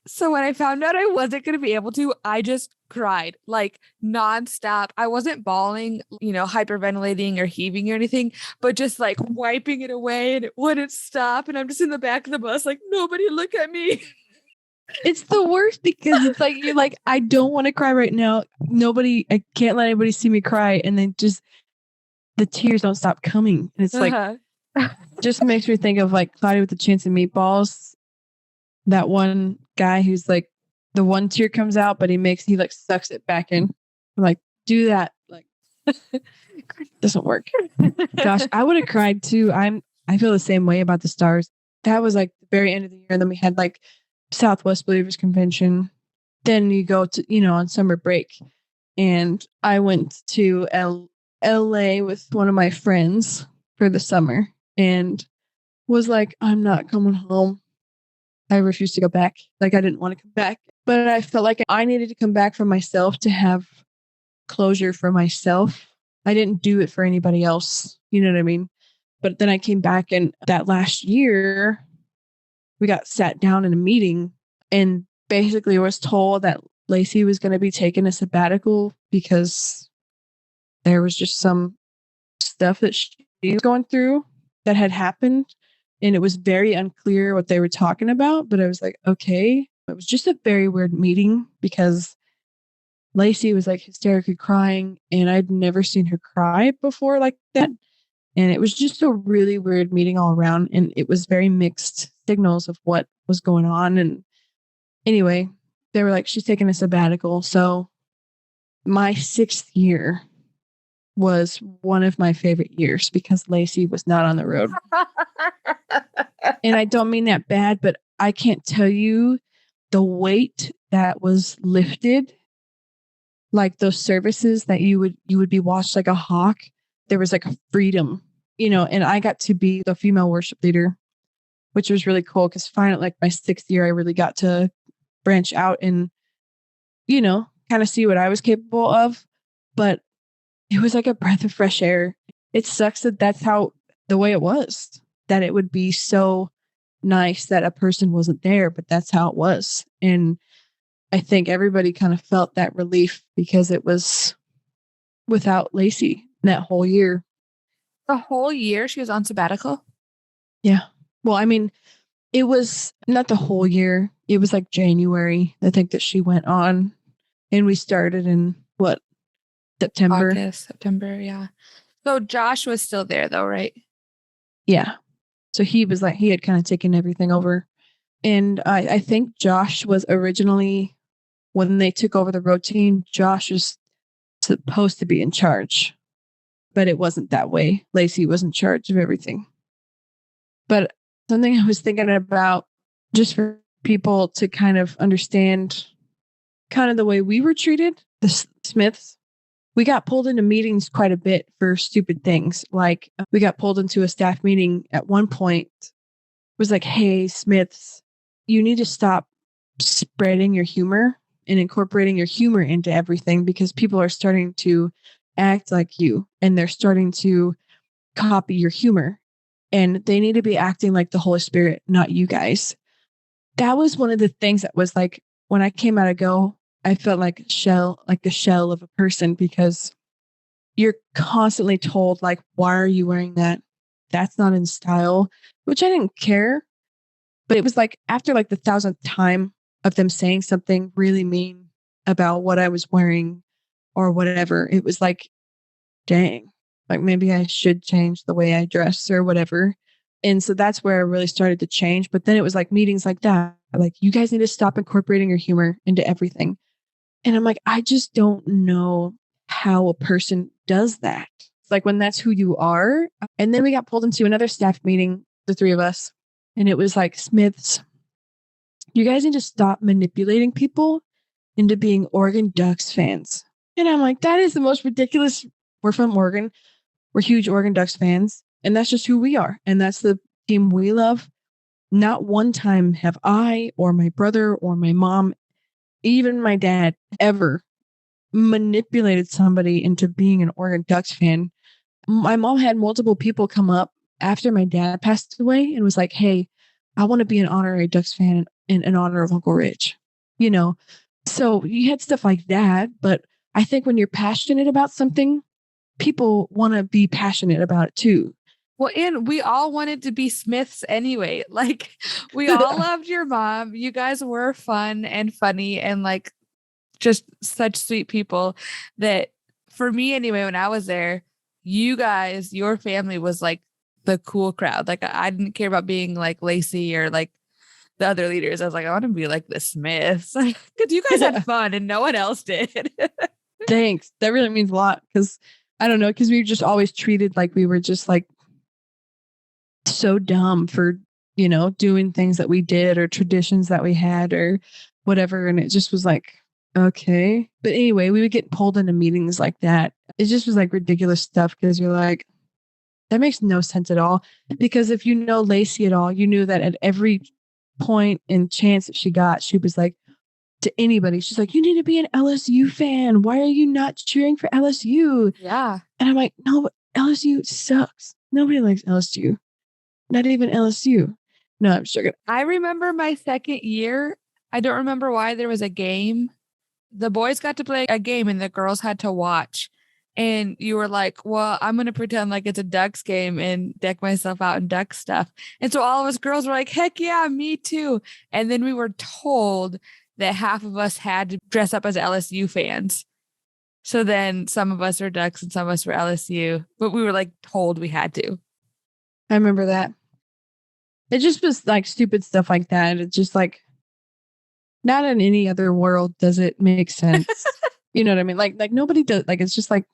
So when I found out I wasn't going to be able to, I just cried like nonstop. I wasn't bawling, hyperventilating or heaving or anything, but just like wiping it away and it wouldn't stop. And I'm just in the back of the bus, like, nobody look at me. It's the worst because it's like, you're like, I don't want to cry right now. I can't let anybody see me cry. And then just the tears don't stop coming. And it's like, just makes me think of like Cloudy with a Chance of Meatballs. That one guy who's like, the one tear comes out, but he like sucks it back in. I'm like, do that. Like, doesn't work. Gosh, I would have cried too. I feel the same way about the stars. That was like the very end of the year. And then we had like Southwest Believers Convention. Then you go to, on summer break. And I went to LA with one of my friends for the summer and was like, I'm not coming home. I refused to go back. Like I didn't want to come back, but I felt like I needed to come back for myself to have closure for myself. I didn't do it for anybody else. You know what I mean? But then I came back and that last year we got sat down in a meeting and basically was told that Lacey was going to be taking a sabbatical because there was just some stuff that she was going through that had happened. And it was very unclear what they were talking about. But I was like, okay. It was just a very weird meeting because Lacey was like hysterically crying and I'd never seen her cry before like that. And it was just a really weird meeting all around. And it was very mixed signals of what was going on. And anyway, they were like, she's taking a sabbatical. So my 6th year was one of my favorite years because Lacey was not on the road. And I don't mean that bad, but I can't tell you the weight that was lifted. Like those services that you would be watched like a hawk. There was like a freedom, and I got to be the female worship leader, which was really cool because finally, like my 6th year, I really got to branch out and, kind of see what I was capable of. But it was like a breath of fresh air. It sucks that that's how the way it was, that it would be so nice that a person wasn't there, but that's how it was. And I think everybody kind of felt that relief because it was without Lacey that whole year. The whole year she was on sabbatical? Yeah. Well, I mean, it was not the whole year. It was like January, I think, that she went on. And we started in September? August, September, yeah. So Josh was still there though, right? Yeah. So he was like, he had kind of taken everything over. And I think Josh was originally, when they took over the road team, Josh was supposed to be in charge. But it wasn't that way. Lacey was in charge of everything. But something I was thinking about, just for people to kind of understand kind of the way we were treated, the Smiths, we got pulled into meetings quite a bit for stupid things. Like we got pulled into a staff meeting at one point. It was like, hey, Smiths, you need to stop spreading your humor and incorporating your humor into everything because people are starting to act like you and they're starting to copy your humor and they need to be acting like the Holy Spirit, not you guys. That was one of the things that was like, when I came out of Go, I felt like the shell of a person because you're constantly told like, why are you wearing that? That's not in style, which I didn't care. But it was like after like the 1,000th time of them saying something really mean about what I was wearing or whatever, it was like, dang, like maybe I should change the way I dress or whatever. And so that's where I really started to change. But then it was like meetings like that, like you guys need to stop incorporating your humor into everything. And I'm like, I just don't know how a person does that. It's like when that's who you are. And then we got pulled into another staff meeting the three of us. And it was like, Smiths, you guys need to stop manipulating people into being Oregon Ducks fans. And I'm like, that is the most ridiculous. We're from Oregon. We're huge Oregon Ducks fans. And that's just who we are. And that's the team we love. Not one time have I or my brother or my mom, even my dad, ever manipulated somebody into being an Oregon Ducks fan. My mom had multiple people come up after my dad passed away and was like, hey, I want to be an honorary Ducks fan in honor of Uncle Rich, you know? So you had stuff like that. But I think when you're passionate about something, people want to be passionate about it too. Well, and we all wanted to be Smiths anyway. Like, we all loved your mom. You guys were fun and funny and like just such sweet people that for me anyway, when I was there, you guys, your family was like the cool crowd. Like, I didn't care about being like Lacey or like the other leaders. I was like, I want to be like the Smiths because you guys had fun and no one else did. Thanks. That really means a lot because I don't know, because we were just always treated like we were just like so dumb for, you know, doing things that we did or traditions that we had or whatever. And it just was like, okay. But anyway, we would get pulled into meetings like that. It just was like ridiculous stuff because you're like, that makes no sense at all. Because if you know Lacey at all, you knew that at every point and chance that she got, she was like, to anybody, she's like, you need to be an LSU fan. Why are you not cheering for LSU? Yeah. And I'm like, no, but LSU sucks. Nobody likes LSU. Not even LSU. No, I'm sure. I remember my second year. I don't remember why there was a game. The boys got to play a game and the girls had to watch. And you were like, well, I'm going to pretend like it's a Ducks game and deck myself out in Duck stuff. And so all of us girls were like, heck yeah, me too. And then we were told that half of us had to dress up as LSU fans. So then some of us were Ducks and some of us were LSU, but we were like told we had to. I remember that. It just was like stupid stuff like that. It's just like, not in any other world does it make sense. You know what I mean? Like nobody does. Like, it's just like,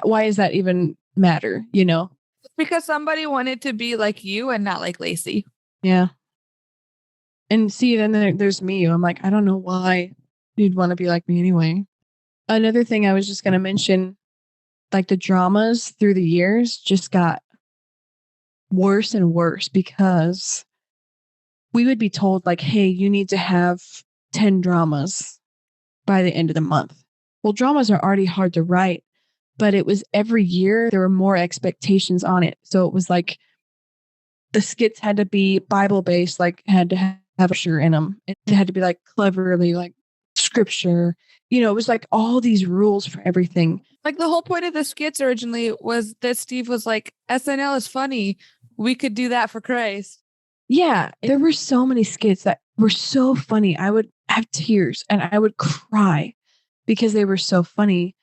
why does that even matter? You know? Because somebody wanted to be like you and not like Lacey. Yeah. And see, then there's me. I'm like, I don't know why you'd want to be like me anyway. Another thing I was just going to mention, like the dramas through the years just got worse and worse because we would be told like, hey, you need to have 10 dramas by the end of the month. Well, dramas are already hard to write, but it was every year there were more expectations on it. So it was like the skits had to be Bible based, like had to have scripture in them. It had to be like cleverly like scripture. You know, it was like all these rules for everything. Like the whole point of the skits originally was that Steve was like, SNL is funny. We could do that for Christ. Yeah, there were so many skits that were so funny. I would have tears and I would cry because they were so funny.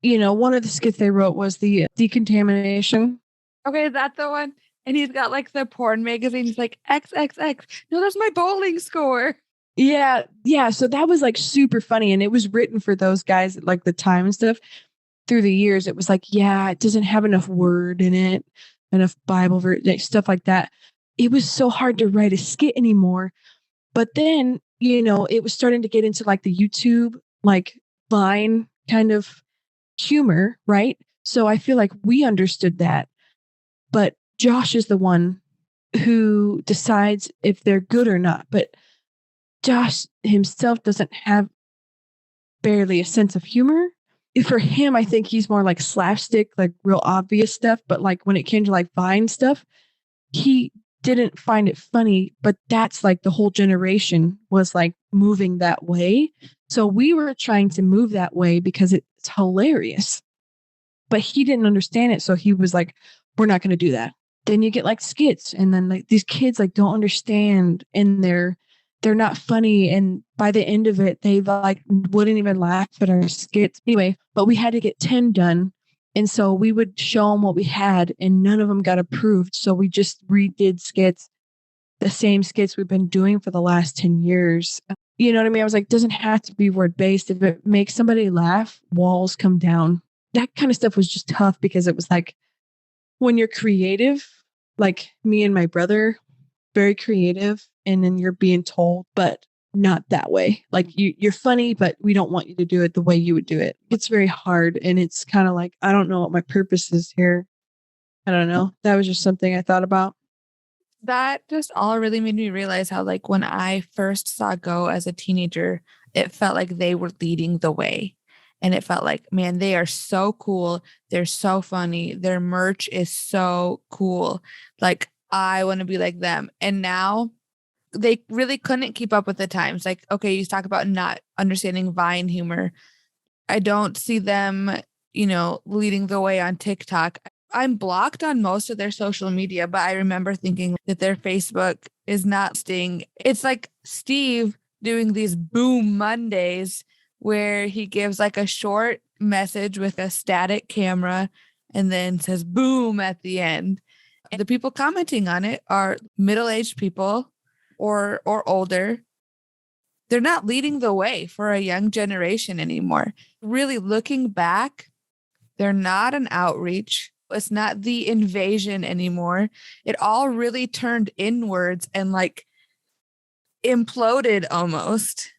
You know, one of the skits they wrote was the decontamination. Okay, is that the one? And he's got like the porn magazine. He's like, XXX. No, that's my bowling score. Yeah. So that was like super funny. And it was written for those guys at like the time and stuff. Through the years, it was like, yeah, it doesn't have enough word in it, enough Bible verse, stuff like that. It was so hard to write a skit anymore. But then, you know, it was starting to get into like the YouTube, like Vine kind of humor, right? So I feel like we understood that. But Josh is the one who decides if they're good or not. But Josh himself doesn't have barely a sense of humor. For him, I think he's more like slapstick, like real obvious stuff. But like when it came to like Vine stuff, he didn't find it funny. But that's like the whole generation was like moving that way. So we were trying to move that way because it's hilarious. But he didn't understand it. So he was like, we're not going to do that. Then you get like skits and then like these kids like don't understand and they're not funny. And by the end of it, they like wouldn't even laugh at our skits. Anyway, but we had to get 10 done. And so we would show them what we had and none of them got approved. So we just redid skits, the same skits we've been doing for the last 10 years. You know what I mean? I was like, doesn't have to be word based. If it makes somebody laugh, walls come down. That kind of stuff was just tough because it was like, when you're creative, like me and my brother, very creative. And then you're being told, but not that way. Like you're funny, but we don't want you to do it the way you would do it. It's very hard. And it's kind of like, I don't know what my purpose is here. I don't know. That was just something I thought about. That just all really made me realize how, like, when I first saw Go as a teenager, it felt like they were leading the way. And it felt like, man, they are so cool. They're so funny. Their merch is so cool. Like, I want to be like them. And now they really couldn't keep up with the times. Like, okay, you talk about not understanding Vine humor. I don't see them, leading the way on TikTok. I'm blocked on most of their social media, but I remember thinking that their Facebook is not sting. It's like Steve doing these Boom Mondays where he gives like a short message with a static camera and then says boom at the end. The people commenting on it are middle-aged people or older. They're not leading the way for a young generation anymore. Really looking back, they're not an outreach. It's not the invasion anymore. It all really turned inwards and like imploded almost.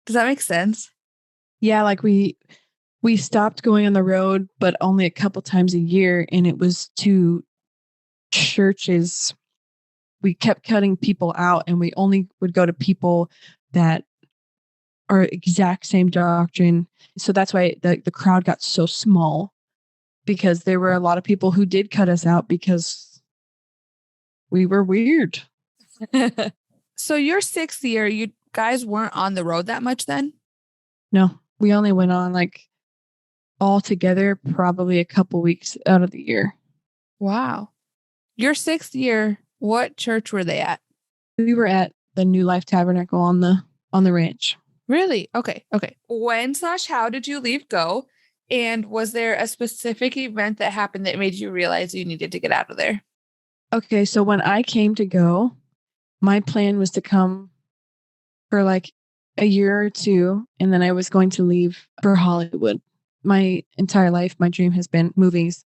Does that make sense? Yeah, like we stopped going on the road, but only a couple times a year, and it was to churches. We kept cutting people out, and we only would go to people that are exact same doctrine. So that's why the crowd got so small, because there were a lot of people who did cut us out because we were weird. So your sixth year, you guys weren't on the road that much then? No, we only went on like all together probably a couple weeks out of the year. Wow. Your sixth year, what church were they at? We were at the New Life Tabernacle on the ranch. Really? Okay. When/how did you leave Go? And was there a specific event that happened that made you realize you needed to get out of there? Okay, so when I came to Go, my plan was to come for like a year or two, and then I was going to leave for Hollywood. My entire life, my dream has been movies,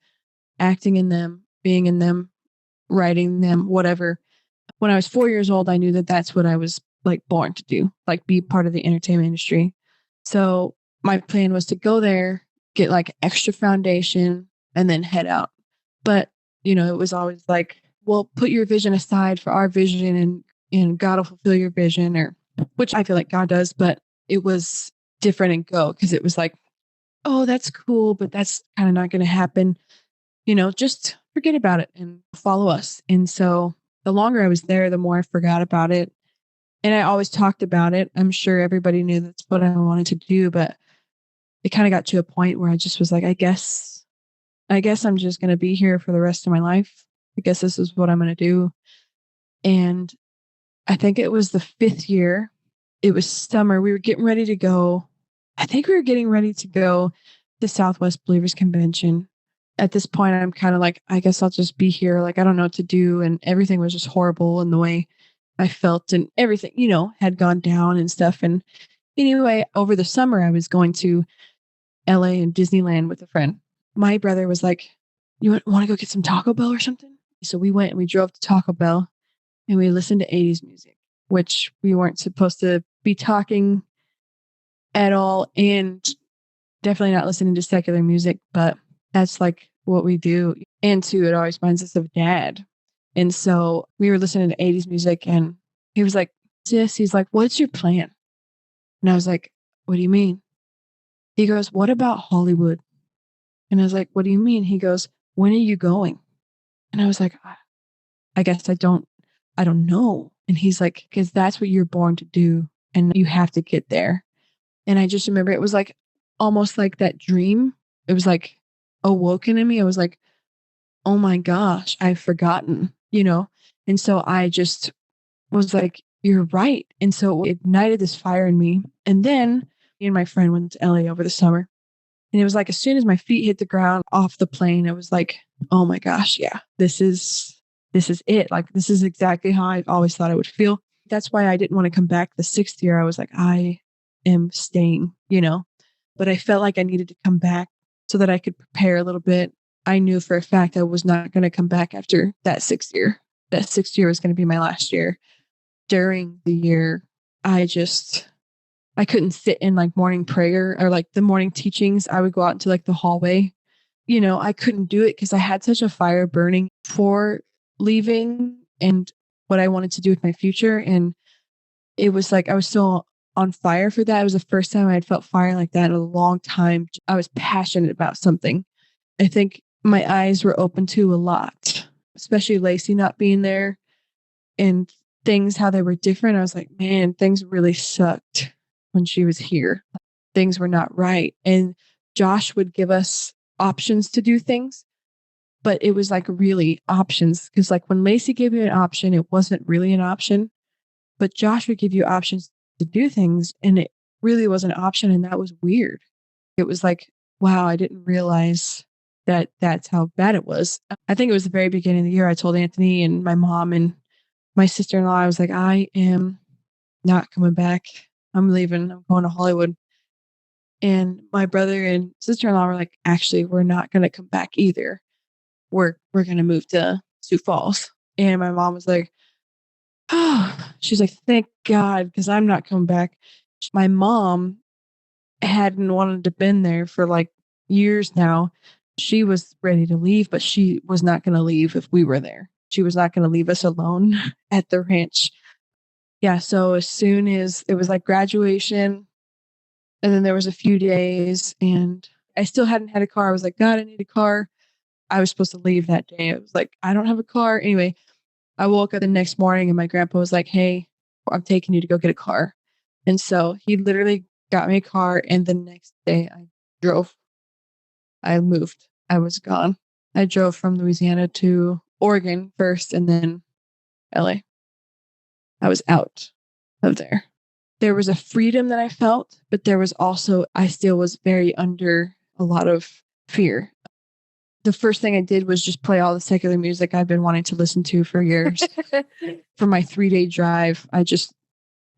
acting in them, being in them, writing them, whatever. When I was 4 years old, I knew that that's what I was like born to do, like be part of the entertainment industry. So my plan was to go there, get like extra foundation, and then head out. But, it was always like, well, put your vision aside for our vision, and God will fulfill your vision, or which I feel like God does. But it was different in Go, because it was like, oh, that's cool, but that's kind of not going to happen. Just forget about it and follow us. And so the longer I was there, the more I forgot about it. And I always talked about it. I'm sure everybody knew that's what I wanted to do, but it kind of got to a point where I just was like, I guess I'm just going to be here for the rest of my life. I guess this is what I'm going to do. And I think it was the 5th year. It was summer. We were getting ready to go. I think we were getting ready to go to Southwest Believers Convention. At this point, I'm kind of like, I guess I'll just be here. Like, I don't know what to do. And everything was just horrible. And the way I felt and everything, had gone down and stuff. And anyway, over the summer, I was going to LA and Disneyland with a friend. My brother was like, you want to go get some Taco Bell or something? So we went and we drove to Taco Bell, and we listened to 80s music, which we weren't supposed to be talking at all, and definitely not listening to secular music, but that's like what we do. And too, it always reminds us of Dad. And so we were listening to 80s music, and he was like, sis, he's like, what's your plan? And I was like, what do you mean? He goes, what about Hollywood? And I was like, what do you mean? He goes, when are you going? And I was like, I guess I don't know. And he's like, because that's what you're born to do, and you have to get there. And I just remember it was like almost like that dream. It was like awoken in me. I was like, oh my gosh, I've forgotten, And so I just was like, you're right. And so it ignited this fire in me. And then me and my friend went to LA over the summer. And it was like, as soon as my feet hit the ground off the plane, it was like, oh my gosh, yeah, this is it. Like, this is exactly how I always thought I would feel. That's why I didn't want to come back the 6th year. I was like, I am staying, but I felt like I needed to come back so that I could prepare a little bit. I knew for a fact I was not going to come back after that 6th year. That 6th year was going to be my last year. During the year, I couldn't sit in like morning prayer or like the morning teachings. I would go out into like the hallway. I couldn't do it because I had such a fire burning for leaving and what I wanted to do with my future. And it was like I was so on fire for that. It was the first time I had felt fire like that in a long time. I was passionate about something. I think my eyes were open to a lot, especially Lacey not being there and things, how they were different. I was like, man, things really sucked when she was here. Things were not right. And Josh would give us options to do things, but it was like really options. Because like when Lacey gave you an option, it wasn't really an option, but Josh would give you options to do things and it really was an option. And that was weird. It was like, wow, I didn't realize that that's how bad it was. I think it was the very beginning of the year. I told Anthony and my mom and my sister-in-law, I was like, I am not coming back. I'm leaving. I'm going to Hollywood. And my brother and sister-in-law were like, actually, we're not going to come back either. We're going to move to Sioux Falls. And my mom was like, oh, she's like, thank God, because I'm not coming back. My mom hadn't wanted to been there for like years now. She was ready to leave, but she was not going to leave if we were there. She was not going to leave us alone at the ranch. Yeah. So as soon as it was like graduation, and then there was a few days and I still hadn't had a car. I was like, God, I need a car. I was supposed to leave that day. I was like, I don't have a car. Anyway, I woke up the next morning and my grandpa was like, hey, I'm taking you to go get a car. And so he literally got me a car. And the next day I drove. I moved. I was gone. I drove from Louisiana to Oregon first and then LA. I was out of there. There was a freedom that I felt, but there was also, I still was very under a lot of fear. The first thing I did was just play all the secular music I've been wanting to listen to for years. For my 3-day drive, I just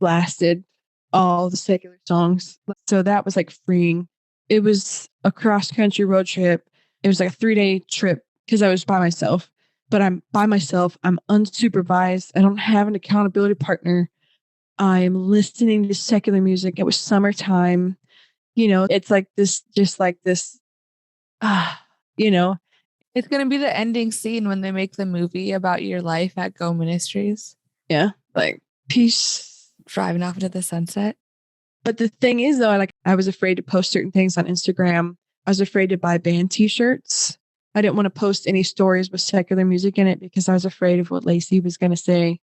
blasted all the secular songs. So that was like freeing. It was a cross-country road trip. It was like a 3-day trip because I was by myself. But I'm by myself. I'm unsupervised. I don't have an accountability partner. I'm listening to secular music. It was summertime. It's like this, just like this, you know, It's going to be the ending scene when they make the movie about your life at GO Ministries. yeah, like peace. Driving off into the sunset. But the thing is, though, I was afraid to post certain things on Instagram. I was afraid to buy band t-shirts. I didn't want to post any stories with secular music in it because I was afraid of what Lacey was going to say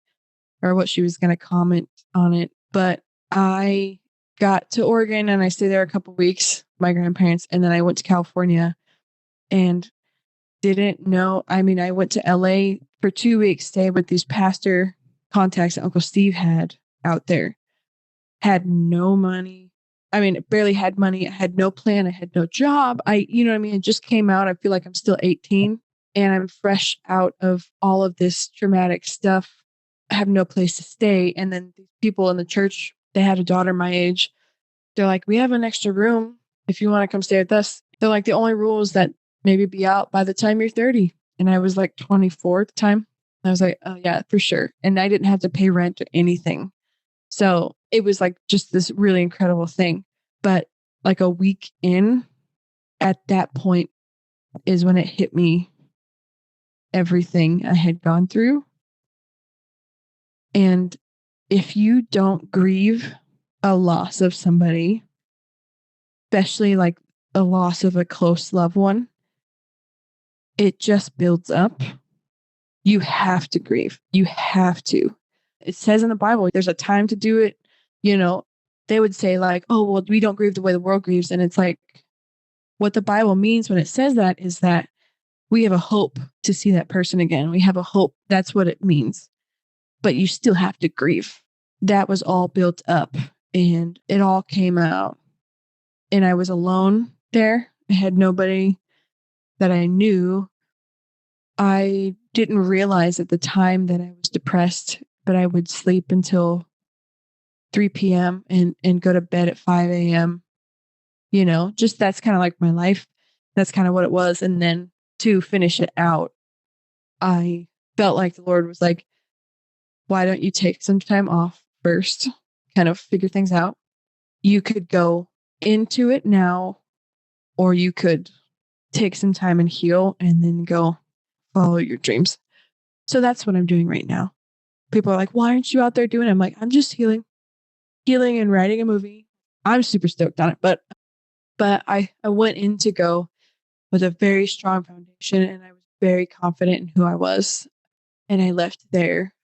or what she was going to comment on it. But I got to Oregon and I stayed there a couple weeks, my grandparents, and then I went to California and didn't know. I mean, I went to LA for 2 weeks, stayed with these pastor contacts that Uncle Steve had out there. Had no money. I mean, barely had money. I had no plan. I had no job. You know what I mean? It just came out. I feel like I'm still 18 and I'm fresh out of all of this traumatic stuff. I have no place to stay. And then these people in the church, they had a daughter my age. They're like, we have an extra room if you want to come stay with us. They're like, the only rule is that maybe be out by the time you're 30. And I was like 24 at the time. I was like, oh yeah, for sure. And I didn't have to pay rent or anything. So it was like just this really incredible thing. But like a week in, at that point is when it hit me, everything I had gone through. And if you don't grieve a loss of somebody, especially like a loss of a close loved one, it just builds up. You have to grieve. You have to. It says in the Bible, there's a time to do it. They would say like, oh, well, we don't grieve the way the world grieves. And it's like, what the Bible means when it says that is that we have a hope to see that person again. We have a hope. That's what it means. But you still have to grieve. That was all built up and it all came out. And I was alone there. I had nobody that I knew. I didn't realize at the time that I was depressed, but I would sleep until 3 p.m. and go to bed at 5 a.m. Just that's kind of like my life. That's kind of what it was. And then to finish it out, I felt like the Lord was like, why don't you take some time off first, kind of figure things out? You could go into it now, or you could take some time and heal and then go follow your dreams. So that's what I'm doing right now. People are like, why aren't you out there doing it? I'm like, I'm just healing and writing a movie. I'm super stoked on it. But I went in to go with a very strong foundation, and I was very confident in who I was. And I left there,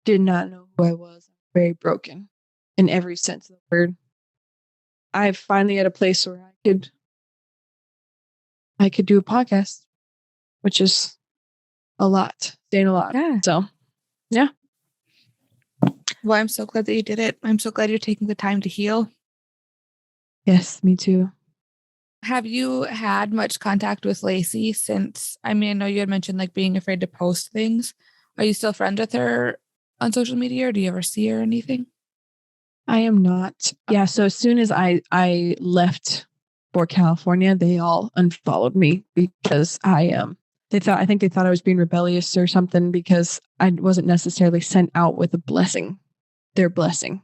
did not know who I was. Very broken in every sense of the word. I'm finally at a place where I could do a podcast, which is a lot, saying a lot. Yeah. So, yeah. Well, I'm so glad that you did it. I'm so glad you're taking the time to heal. Yes, me too. Have you had much contact with Lacey since, I mean, I know you had mentioned like being afraid to post things. Are you still friends with her on social media, or do you ever see her or anything? I am not. Yeah. So as soon as I left for California, they all unfollowed me because I think they thought I was being rebellious or something, because I wasn't necessarily sent out with a blessing, their blessing.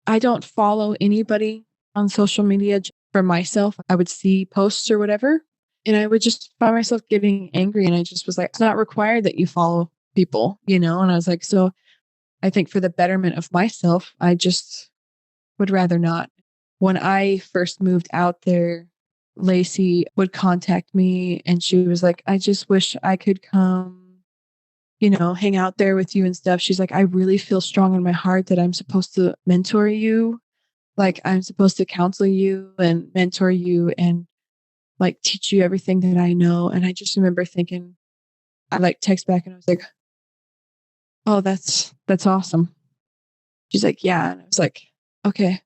I don't follow anybody on social media for myself. I would see posts or whatever, and I would just find myself getting angry. And I just was like, it's not required that you follow people, And I was like, so I think for the betterment of myself, I just would rather not. When I first moved out there, Lacey would contact me and she was like, I just wish I could come, hang out there with you and stuff. She's like, I really feel strong in my heart that I'm supposed to mentor you. Like, I'm supposed to counsel you and mentor you and like teach you everything that I know. And I just remember thinking, I like text back and I was like, oh, that's awesome. She's like, yeah. And I was like, okay.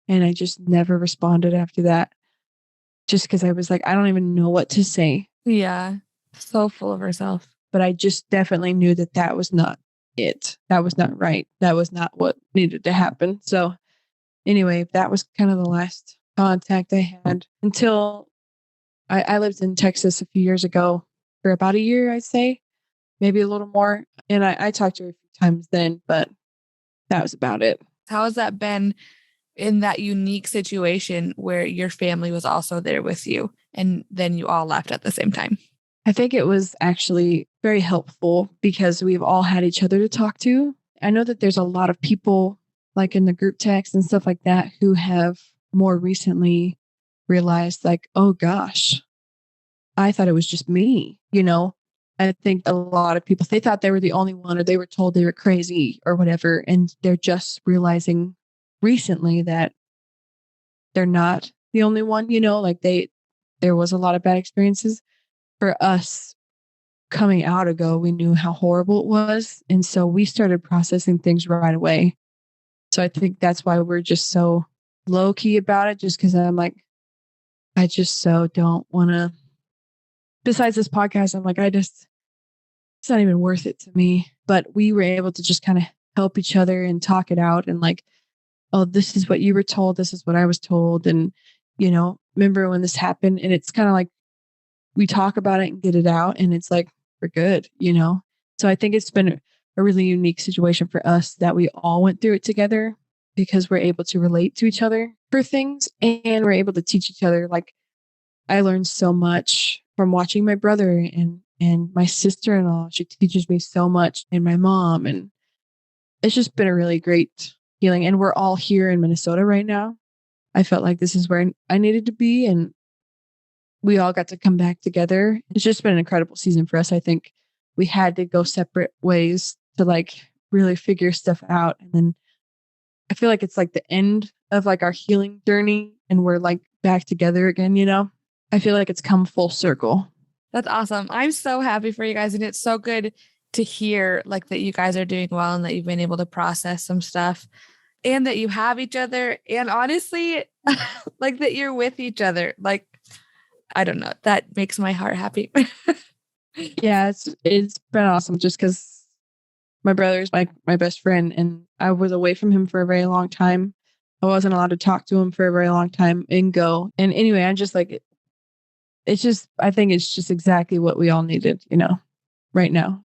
And I just never responded after that, just because I was like, I don't even know what to say. Yeah. So full of herself. But I just definitely knew that that was not it. That was not right. That was not what needed to happen. So anyway, that was kind of the last contact I had until I lived in Texas a few years ago for about a year, I'd say, maybe a little more. And I talked to her a few times then, but that was about it. How has that been in that unique situation where your family was also there with you and then you all left at the same time? I think it was actually very helpful because we've all had each other to talk to. I know that there's a lot of people like in the group text and stuff like that who have more recently realized like, oh gosh, I thought it was just me, I think a lot of people, they thought they were the only one, or they were told they were crazy or whatever. And they're just realizing recently that they're not the only one, like there was a lot of bad experiences. For us coming out ago, we knew how horrible it was. And so we started processing things right away. So I think that's why we're just so low key about it, just because I'm like, I just so don't want to, besides this podcast, I'm like, it's not even worth it to me. But we were able to just kind of help each other and talk it out and like, oh, this is what you were told. This is what I was told. And, remember when this happened? And it's kind of like we talk about it and get it out. And it's like, we're good, So I think it's been a really unique situation for us that we all went through it together, because we're able to relate to each other for things and we're able to teach each other. Like, I learned so much from watching my brother and my sister-in-law. She teaches me so much, and my mom. And it's just been a really great healing. And we're all here in Minnesota right now. I felt like this is where I needed to be. And we all got to come back together. It's just been an incredible season for us. I think we had to go separate ways to like really figure stuff out. And then I feel like it's like the end of like our healing journey and we're like back together again, I feel like it's come full circle. That's awesome. I'm so happy for you guys. And it's so good to hear like that you guys are doing well and that you've been able to process some stuff and that you have each other. And honestly, like that you're with each other. Like, I don't know. That makes my heart happy. Yeah, it's been awesome just because my brother is my best friend and I was away from him for a very long time. I wasn't allowed to talk to him for a very long time in GO. And anyway, I just like it's just, I think it's just exactly what we all needed, right now.